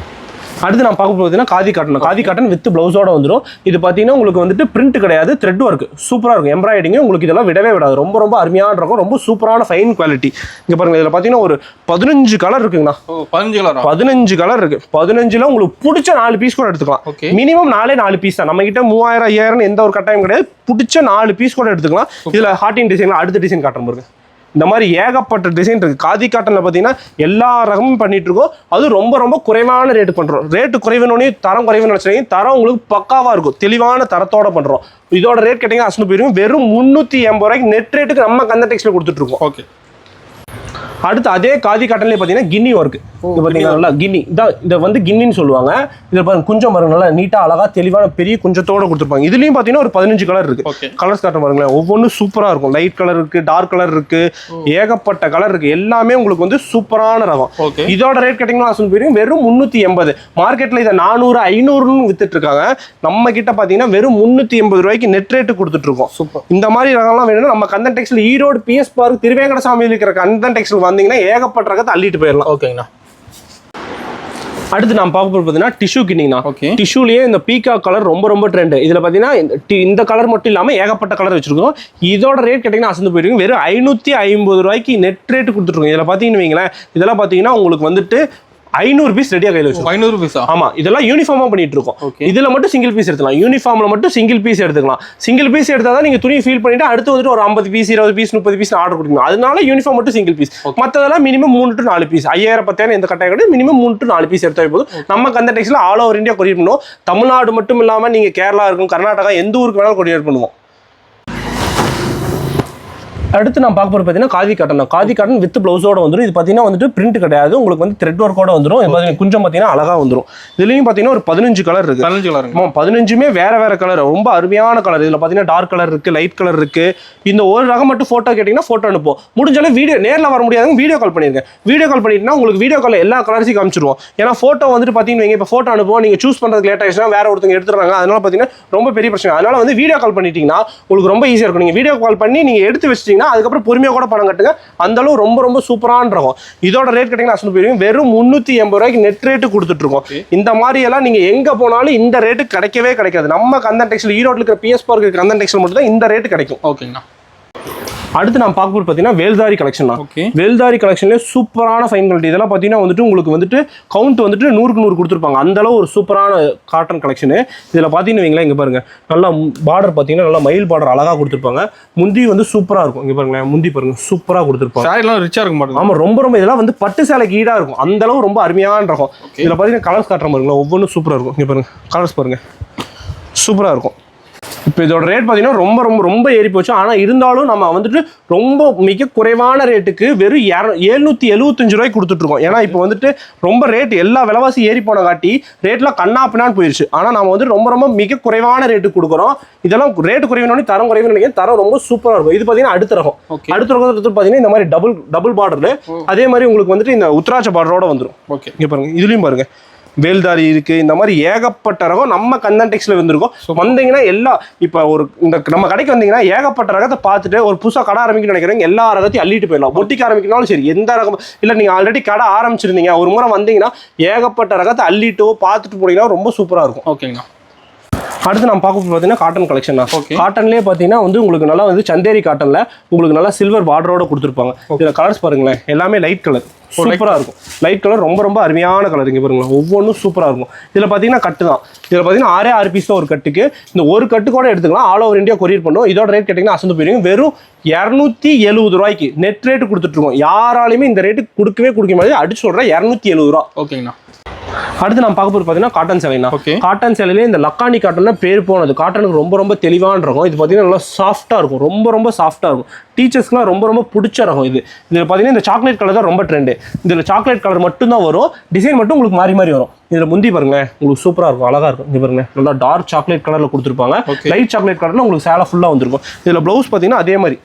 [SPEAKER 1] அடுத்து நான் பார்க்க போகுதுன்னா Khadi cotton. Khadi cotton with பிளவுஸோட வந்துடும். இது பார்த்தீங்கன்னா உங்களுக்கு வந்துட்டு பிரிண்ட் கிடையாது, த்ரெட் ஒர்க் சூப்பராக இருக்கும். எம்ப்ராய்டிங் உங்களுக்கு இதெல்லாம் விடவே விடாது. ரொம்ப ரொம்ப அருமையான இருக்கும், ரொம்ப சூப்பரான ஃபைன் குவாலிட்டி. இங்கே பாருங்க, இதில் பார்த்தீங்கன்னா ஒரு 15 கலர் இருக்குங்கண்ணா. 15 கலர் இருக்கு. 15ல் உங்களுக்கு பிடிச்ச 4 பீஸ் கூட எடுத்துக்கலாம். மினிமம் 4 பீஸ் தான். நம்ம கிட்ட 3000, 5000 எந்த ஒரு கட்டாயம் கிடையாது. பிடிச்ச 4 பீஸ் கூட எடுத்துக்கலாம். இதில் ஹார்டின் டிசைன், அடுத்த டிசைன் காட்டுறேன் பாருங்க. இந்த மாதிரி ஏகப்பட்ட டிசைன் இருக்கு. காதி காட்டன்ல பார்த்தீங்கன்னா எல்லா ரகமும் பண்ணிட்டு இருக்கோம். அது ரொம்ப ரொம்ப குறைவான ரேட்டு பண்றோம். ரேட்டு குறைவுனே தரம் குறைவுன்னு நினைச்சீங்க, தரம் உங்களுக்கு பக்காவா இருக்கும், தெளிவான தரத்தோட பண்றோம். இதோட ரேட் கேட்டீங்கன்னா அசனு போயிருக்கும். வெறும் 380 ரூபாய்க்கு நெட் ரேட்டுக்கு நம்ம கந்தன்டெக்ஸ்ல கொடுத்துட்டு இருக்கோம். ஓகே. அடுத்து அதே காதி காட்டன்லேயே பார்த்தீங்கன்னா கின்னி ஒர்க். இது பார்த்தீங்கன்னா நல்லா கின்னி தான், இதை வந்து கின்னின்னு சொல்லுவாங்க. இதில் பாருங்க குஞ்சம் பாருங்க, நல்லா நீட்டாக அழகாக தெளிவான பெரிய குஞ்சத்தோடு கொடுத்துருப்பாங்க. இதுலேயும் பார்த்தீங்கன்னா ஒரு 15 கலர் இருக்கு. கலர்ஸ் காட்ட பாருங்களேன், ஒவ்வொன்றும் சூப்பராக இருக்கும். லைட் கலர் இருக்கு, டார்க் கலர் இருக்கு, ஏகப்பட்ட கலர் இருக்கு. எல்லாமே உங்களுக்கு வந்து சூப்பரான ரகம். இதோட ரேட் கேட்டிங்கன்னா வெறும் 380. மார்க்கெட்டில் இதை 400, 500ன்னு வித்துட்டு இருக்காங்க. நம்ம கிட்ட பார்த்தீங்கன்னா வெறும் 380 ரூபாய்க்கு நெட் ரேட்டு கொடுத்துட்டு இருக்கோம். இந்த மாதிரி ரகம்லாம் வேணும்னா நம்ம கந்தன்டெக்ஸ்ல ஈரோடு பிஎஸ் பார்க் திருவேங்கடசாமியில் இருக்கிற கந்தன்டெக்ஸ்ல வந்தீங்கன்னா ஏகப்பட்ட ரகத்தை அள்ளிட்டு போயிடலாம். ஓகேங்கண்ணா. அடுத்து நான் பார்க்க போகிறது பார்த்தீங்கன்னா டிஷ்யூ கின்னிங்கண்ணா. டிஷ்யூலேயே இந்த பீகா கலர் ரொம்ப ரொம்ப ட்ரெண்ட். இதில் பார்த்தீங்கன்னா இந்த கலர் மட்டும் இல்லாமல் ஏகப்பட்ட கலர் வச்சிருக்கோம். இதோட ரேட் கேட்டிங்கன்னா அசந்து போயிருக்கும். வெறும் 550 ரூபாய்க்கு நெட் ரேட்டு கொடுத்துருக்கோம். இதில் பார்த்தீங்கன்னு வைங்களேன், இதெல்லாம் பார்த்தீங்கன்னா உங்களுக்கு வந்துட்டு 500 பீஸ் ரெடியா கையில் வச்சு. 500 பீஸ்? ஆமா, இதெல்லாம் யூனிஃபார்மா பண்ணிட்டு இருக்கோம். இதுல மட்டும் சிங்கிள் பீஸ் எடுத்துக்கலாம். யூனிஃபார்ம்ல மட்டும் சிங்கிள் பீஸ் எடுத்துக்கலாம். சிங்கிள் பீஸ் எடுத்தா தான் நீங்க துணி ஃபீல் பண்ணிட்டு அடுத்து வந்துட்டு ஒரு 50 பீஸ், 20 பீஸ், 30 பீஸ் ஆர்டர் கொடுக்கணும். அதனால யூனிஃபார்ம் மட்டும் சிங்கிள் பீஸ். மற்றதெல்லாம் மினிமம் 3 to 4 பீஸ். 5000, 10,000 எந்த கட்டாயம் கிடையாது. மினிமம் 3 to 4 பீஸ் எடுத்தால் போதும். நம்ம கந்தன்டெக்ஸ்ல ஆல் ஓவர் இந்தியா கொரியர் பண்ணுவோம். தமிழ்நாடு மட்டும் இல்லாம நீங்க கேரளா இருக்கும், கர்நாடகா, எந்த ஊருக்கு வேணாலும் கொரியர் பண்ணுவோம். அடுத்து நான் பார்க்க போகிறது பார்த்தீங்கன்னா Khadi cotton. Khadi cotton with பிளவுஸோட வந்துடும். இது பார்த்தீங்கன்னா வந்துட்டு பிரிண்ட் கிடையாது, உங்களுக்கு வந்து த்ரெட் ஒர்க்கோட வந்துடும். கொஞ்சம் பார்த்தீங்கன்னா அழகாக வந்துடும். இதுலேயும் பார்த்தீங்கன்னா ஒரு 15 கலர் இருக்கு. 15 கலர். 15மே வேற வேற கலர், ரொம்ப அருமையான கலர். இதில் பார்த்தீங்கன்னா டார்க் கலர் இருக்கு, லைட் கலர் இருக்கு. இந்த ஒரு ரகம் மட்டும் ஃபோட்டோ கேட்டிங்கன்னா ஃபோட்டோ அனுப்போம். முடிஞ்சாலும் வீடியோ நேரில் வர முடியாதுங்க, வீடியோ கால் பண்ணிருக்கேன். வீடியோ கால் பண்ணிட்டுனா உங்களுக்கு வீடியோ காலில் எல்லா கலர்ஸையும் காமிச்சிருவோம். ஏன்னா ஃபோட்டோ வந்துட்டு பார்த்தீங்கன்னா இப்போ ஃபோட்டோ அனுப்புவோம், நீங்கள் சூஸ் பண்ணுறதுக்கு லேட் ஆயிடுச்சுன்னா வேற ஒருத்தங்க எடுத்துறாங்க. அதனால பார்த்தீங்கன்னா ரொம்ப பெரிய பிரச்சனை. அதனால வந்து வீடியோ கால் பண்ணிட்டீங்கன்னா உங்களுக்கு ரொம்ப ஈஸியாக இருக்கும். நீங்கள் வீடியோ கால் பண்ணி நீங்கள் எடுத்து வச்சிட்டீங்கன்னா அதுக்கப்புறம் பொறுமையாக பணம் கட்டுங்க. அந்த அளவு ரொம்ப ரொம்ப சூப்பரான ரகம். இதோட ரேட் கேட்டீங்கன்னா அசனு போயிருக்கும். வெறும் 380 ரூபாய்க்கு நெட் ரேட்டு கொடுத்துட்டு இருக்கோம். இந்த மாதிரி எல்லாம் நீங்க எங்க போனாலும் இந்த ரேட்டு கிடைக்கவே கிடைக்காது. நம்ம கந்தன்டெக்ஸ்ல ஈரோட்ல இருக்கிற பிஎஸ் பார்க் இருக்கிற கந்தன்டெக்ஸ்ல மட்டும் தான் இந்த ரேட்டு கிடைக்கும். ஓகேங்களா. அடுத்து நான் பார்க்க போகிறது பார்த்தீங்கன்னா வேல்தாரி கலெக்ஷன் தான். வேல்தாரி கலெக்ஷன்லேயே சூப்பரான ஃபைன் குவாலிட்டி. இதெல்லாம் பார்த்தீங்கன்னா வந்துட்டு உங்களுக்கு வந்துட்டு கவுண்ட் வந்துட்டு 100க்கு 100 கொடுத்துருப்பாங்க. அந்த அளவு ஒரு சூப்பரான காட்டன் கலெக்ஷனு. இதில் பார்த்தீங்கன்னு வைங்களேன், இங்கே பாருங்க, நல்லா பார்டர் பார்த்தீங்கன்னா நல்லா மயில் பார்டர் அழகாக கொடுத்துருப்பாங்க. முந்தி வந்து சூப்பராக இருக்கும். இங்கே பாருங்களேன், முந்தி பாருங்க சூப்பராக கொடுத்துருப்பாங்க. சாரிலாம் ரிச்சாக இருக்கும் மாட்டோம். ஆமாம், ரொம்ப ரொம்ப இதெல்லாம் வந்து பட்டு சேலைக்கு ஈடாக இருக்கும். அந்த அளவு ரொம்ப அருமையான ரகம். இதில் பார்த்தீங்கன்னா கலர்ஸ் காட்டுற பாருங்களா, ஒவ்வொன்றும் சூப்பராக இருக்கும். இங்கே பாருங்க, கலர்ஸ் பாருங்க, சூப்பராக இருக்கும். இப்போ இதோட ரேட் பார்த்தீங்கன்னா ரொம்ப ரொம்ப ரொம்ப ஏறி போச்சு. ஆனால் இருந்தாலும் நம்ம வந்துட்டு ரொம்ப மிக குறைவான ரேட்டுக்கு வெறும் 775 ரூபாய்க்கு கொடுத்துட்ருக்கோம். ஏன்னா இப்போ வந்துட்டு ரொம்ப ரேட் எல்லா விலைவாசி ஏறி போன காட்டி ரேட்லாம் கண்ணாப்பினான்னு போயிடுச்சு. ஆனால் நம்ம வந்து ரொம்ப ரொம்ப மிக குறைவான ரேட்டுக்கு கொடுக்குறோம். இதெல்லாம் ரேட்டு குறைவானே தரம் குறைவுன்னு நினைக்கிறேன். தரம் ரொம்ப சூப்பராக இருக்கும். இது பார்த்தீங்கன்னா அடுத்த ரகம். அடுத்த ரகத்தில் பார்த்தீங்கன்னா இந்த மாதிரி டபுள் பார்டர், அதே மாதிரி உங்களுக்கு வந்துட்டு இந்த உத்ராட்ச பார்டரோட வந்துடும்.
[SPEAKER 2] ஓகே,
[SPEAKER 1] இங்கே பாருங்க, இதுலேயும் பாருங்க வேல்தாரி இருக்கு. இந்த மாதிரி ஏகப்பட்ட ரகம் நம்ம கந்தன்டெக்ஸ்ல வந்திருக்கோம். வந்தீங்கன்னா எல்லாம் இப்போ இந்த நம்ம கடைக்கு வந்தீங்கன்னா ஏகப்பட்ட ரகத்தை பார்த்துட்டு ஒரு புதுசாக கடை ஆரம்பிக்கணும்னு நினைக்கிறீங்க, எல்லா ரகத்தையும் அள்ளிட்டு போயிடலாம். பொட்டிக்கு ஆரம்பிக்கனாலும் சரி, எந்த ரகம் இல்லை, நீங்கள் ஆல்ரெடி கடை ஆரம்பிச்சிருந்தீங்க, ஒரு முறை வந்தீங்கன்னா ஏகப்பட்ட ரகத்தை அள்ளிட்டோ பார்த்துட்டு போனீங்கன்னா ரொம்ப சூப்பராக இருக்கும்.
[SPEAKER 2] ஓகேங்கண்ணா.
[SPEAKER 1] அடுத்து நம்ம பார்க்க பார்த்தீங்கன்னா காட்டன் கலெக்ஷன் தான்.
[SPEAKER 2] ஓகே,
[SPEAKER 1] காட்டன்லேயே பார்த்தீங்கன்னா வந்து உங்களுக்கு நல்லா வந்து சந்தேரி காட்டனில் உங்களுக்கு நல்லா சில்வர் பார்டரோட கொடுத்துருப்பாங்க. இதில் கலர்ஸ் பாருங்களேன், எல்லாமே லைட் கலர், சூப்பராக இருக்கும். லைட் கலர் ரொம்ப ரொம்ப அருமையான கலர். இங்கே பாருங்களேன், ஒவ்வொன்றும் சூப்பராக இருக்கும். இதில் பார்த்தீங்கன்னா கட்டு தான். இதில் பார்த்தீங்கன்னா 6 பீஸ் தான் ஒரு கட்டுக்கு. இந்த ஒரு கட்டு கூட எடுத்துக்கலாம், ஆல் ஓவர் இந்தியா கொரியர் பண்ணுவோம். இதோட ரேட் கேட்டிங்கன்னா அசந்து போயிருங்க, வெறும் 270 ரூபாய்க்கு நெட் ரேட்டு கொடுத்துட்ருக்கோம். யாராலையுமே இந்த ரேட்டு கொடுக்க மாதிரி அடிச்சு சொல்கிறேன், 270 ரூபா.
[SPEAKER 2] ஓகேங்கண்ணா.
[SPEAKER 1] அடுத்து நம்ம பார்க்க போகிறது பார்த்தீங்கன்னா காட்டன் சேலைனா.
[SPEAKER 2] ஓகே,
[SPEAKER 1] காட்டன் சேலையிலே இந்த லக்கானி காட்டன்னா பேர் போனது. காட்டனுக்கு ரொம்ப ரொம்ப தெளிவான ரகம். இது பார்த்தீங்கன்னா நல்லா சாஃப்டாக இருக்கும், ரொம்ப ரொம்ப சாஃப்டாக இருக்கும். டீச்சர்ஸ்க்குலாம் ரொம்ப ரொம்ப பிடிச்ச ரகம் இது. இதில் பார்த்தீங்கன்னா இந்த சாக்லேட் கலர் தான் ரொம்ப ட்ரெண்டு. இதில் சாக்லேட் கலர் மட்டும்தான் வரும், டிசைன் மட்டும் உங்களுக்கு மாறி மாறி வரும். இதில் முந்தி பாருங்களேன், உங்களுக்கு சூப்பராக இருக்கும், அழகாக இருக்கும். இது பாருங்க, நல்லா டார்க் சாக்லேட் கலரில் கொடுத்துருப்பாங்க. லைட் சாக்லேட் கலரில் உங்களுக்கு சேலை ஃபுல்லாக வந்திருக்கும். இதில் ப்ளவுஸ் பார்த்தீங்கன்னா அதே மாதிரி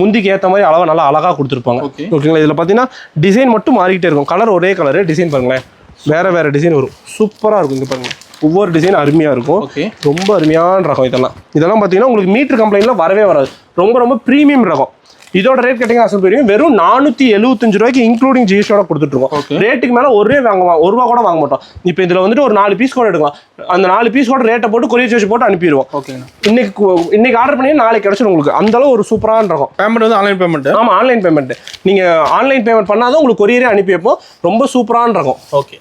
[SPEAKER 1] முந்திக்கு ஏற்ற மாதிரி அளவாக நல்லா அழகாக கொடுத்துருப்பாங்க. ஓகேங்களா. இதில் பார்த்தீங்கன்னா டிசைன் மட்டும் மாறிக்கிட்டே இருக்கும். கலர் ஒரே கலரு, டிசைன் பாருங்களேன் வேறு டிசைன் வரும், சூப்பராக இருக்கும். இங்கே பாருங்கள், ஒவ்வொரு டிசைன் அருமையாக இருக்கும். ரொம்ப அருமையான ரகம். இதெல்லாம் பார்த்தீங்கன்னா உங்களுக்கு மீட்டர் கம்ப்ளைண்ட்லாம் வரவே வராது. ரொம்ப ரொம்ப ப்ரீமியம் ரகம். இதோட ரேட் கேட்டிங்கன்னா அசல் போயிருங்க, வெறும் 475 ரூபாய்க்கு இன்க்ளூடிங் ஜிஎஸ்டியோட கொடுத்துட்ருக்கோம். ரேட்டுக்கு மேலே ஒரே வாங்குவோம், 1 ரூபா கூட வாங்க மாட்டோம். இப்போ இதில் வந்துட்டு ஒரு 4 பீஸ் கூட எடுக்கலாம். அந்த 4 பீஸ் கூட ரேட்டை போட்டு கொரியர் சார்ஜ் போட்டு அனுப்பிடுவோம். இன்னைக்கு ஆர்டர் பண்ணி நாளைக்கு கிடைச்சிடும் உங்களுக்கு. அந்த அளவு ஒரு சூப்பரான ரகம்.
[SPEAKER 2] பேமெண்ட் வந்து ஆன்லைன் பேமெண்ட்.
[SPEAKER 1] ஆமாம், ஆன்லைன் பேமெண்ட். நீங்கள் ஆன்லைன் பேமெண்ட் பண்ணாதான் உங்களுக்கு கொரியரே அனுப்பி வைப்போம். ரொம்ப சூப்பரான ரகம்.
[SPEAKER 2] ஓகே,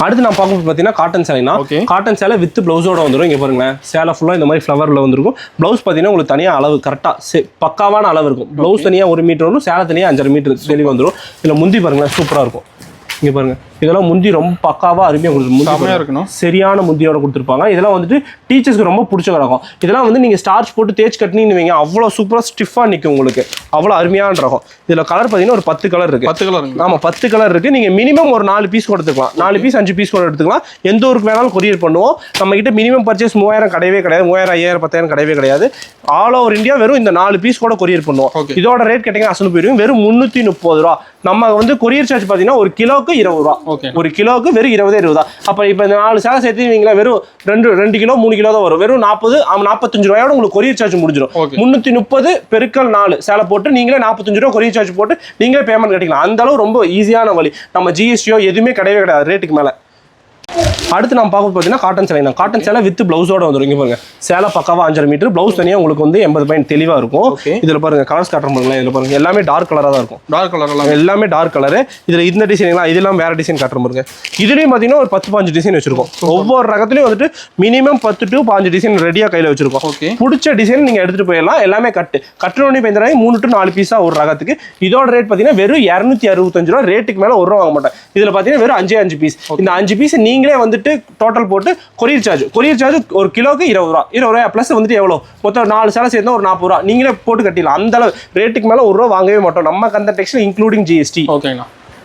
[SPEAKER 1] அடுத்து நான் பார்க்கும்போது பார்த்தீங்கன்னா காட்டன் சேலைனா. காட்டன் சேலை வித் பிளவுஸோட வந்துடும். இங்கே பாருங்களேன், சேலை ஃபுல்லாக இந்த மாதிரி ஃப்ளவரில் வந்துருக்கும். ப்ளவுஸ் பார்த்தீங்கன்னா உங்களுக்கு தனியாக அளவு கரெக்டாக பக்காவான அளவு இருக்கும். ப்ளவுஸ் தனியாக 1 மீட்டர் வரும், சேலை தனியாக 5.5 மீட்டர் தெளிவு வந்துடும். இதில் முந்தி பாருங்களேன், சூப்பராக இருக்கும். இங்கே பாருங்கள், இதெல்லாம் முந்தி ரொம்ப பக்காவாக அருமையாக கொடுத்துருக்கணும். சரியான முந்தியோட கொடுத்துருப்பாங்க. இதெல்லாம் வந்துட்டு டீச்சர்ஸ்க்கு ரொம்ப பிடிச்ச ரகம். இதெல்லாம் வந்து நீங்கள் ஸ்டார்ச் போட்டு தேய்ச்சி கட்டினீங்கன்னு வைங்க, அவ்வளோ சூப்பராக ஸ்டிஃபாக நிற்கும் உங்களுக்கு. அவ்வளோ அருமையான ரகம். இதில் கலர் பார்த்தீங்கன்னா ஒரு 10 கலர் இருக்குது.
[SPEAKER 2] 10 கலர்?
[SPEAKER 1] ஆமாம், 10 கலர் இருக்குது. நீங்கள் மினிமம் ஒரு 4 பீஸ் கூட எடுத்துக்கலாம். 4 பீஸ் 5 பீஸ் கூட எடுத்துக்கலாம். எந்த ஊருக்கு வேணாலும் கொரியர் பண்ணுவோம். நம்மகிட்ட மினிமம் பர்ச்சேஸ் 3000 கிடையவே கிடையாது. 3000, 5000, 10,000 கிடையவே கிடையாது. ஆல் ஓவர் இந்தியா வெறும் இந்த 4 பீஸ் கூட கொரியர் பண்ணுவோம். இதோட ரேட் கேட்டிங்கன்னா அசல் போயிருக்கும், வெறும் 330 ரூபா. நம்ம வந்து கொரியர் சார்ஜ் பார்த்தீங்கன்னா ஒரு கிலோவுக்கு 20 ரூபா. ஒரு கிலோவுக்கு வெறும் 20 ரூபா. அப்போ இப்போ இந்த 4 சேலை சேர்த்துவீங்களா, வெறும் 2 கிலோ 3 கிலோ தான் வரும். வெறும் 45 ரூபாயோட உங்களுக்கு கொரியர் சார்ஜ் முடிஞ்சிடும். 330 பெருக்கல் 4 சேலை போட்டு நீங்களே 45 ரூபா கொரியர் சார்ஜ் போட்டு நீங்களே பேமெண்ட் கட்டிக்கலாம். அந்த அளவு ரொம்ப ஈஸியான வழி. நம்ம ஜிஎஸ்டியோ எதுவுமே கிடையவே கிடையாது ரேட்டுக்கு மேலே. அடுத்து நம்ம பார்க்க பார்த்தீங்கன்னா காட்டன் சேலை தான். காட்டன் சேலை வித் பிளவுஸோட வந்துடும். இங்கே பாருங்க, சேலை பக்காவா 5.5 மீட்டர், பிளவுஸ் தனியாக உங்களுக்கு வந்து 80 பாயிண்ட் தெளிவாக இருக்கும். இதில் பாருங்க கலர்ஸ் காட்டுற பாருங்களேன். இதில் பாருங்க எல்லாமே டார்க் கலராக தான் இருக்கும். டார்க் கலர் எல்லாமே டார்க் கலரு. இதில் இந்த டிசைன்லாம் இதெல்லாம் வேற டிசைன் காட்டுற பாருங்க. இதுலேயும் பார்த்தீங்கன்னா ஒரு 10-15 டிசைன் வச்சிருக்கோம். ஒவ்வொரு ரகத்துலையும் வந்துட்டு மினிமம் 10 to 15 டிசைன் ரெடியாக கையில் வச்சிருக்கோம். பிடிச்ச டிசைன் நீங்கள் எடுத்துகிட்டு போயிடலாம். எல்லாமே கட்டுனோடனே இப்போ 3 to 4 பீஸாக ஒரு ரகத்துக்கு. இதோட ரேட் பார்த்தீங்கன்னா வெறும் 265 ரூபா. ரேட்டுக்கு மேலே 1 ரூபா வாங்க மாட்டேன். இதில் பார்த்தீங்கன்னா வெறும் 5 பீஸ். இந்த 5 பீஸ் நீங்களே வந்துட்டு டோட்டல் போட்டு கொரியர் சார்ஜ் ஒரு கிலோக்கு 20 ரூபா. 20 ரூபா ப்ளஸ் வந்துட்டு எவ்வளோ மொத்தம் 4 சேலை சேர்ந்தா ஒரு 40 ரூபா. நீங்களே போட்டு கட்டிடலாம். அந்த அளவு ரேட்டுக்கு மேலே 1 ரூபா வாங்கவே மாட்டோம். நம்ம கந்த டெக்ஸ்டைல் இன்க்ளூடிங் ஜிஎஸ்டி.
[SPEAKER 2] ஓகேங்களா.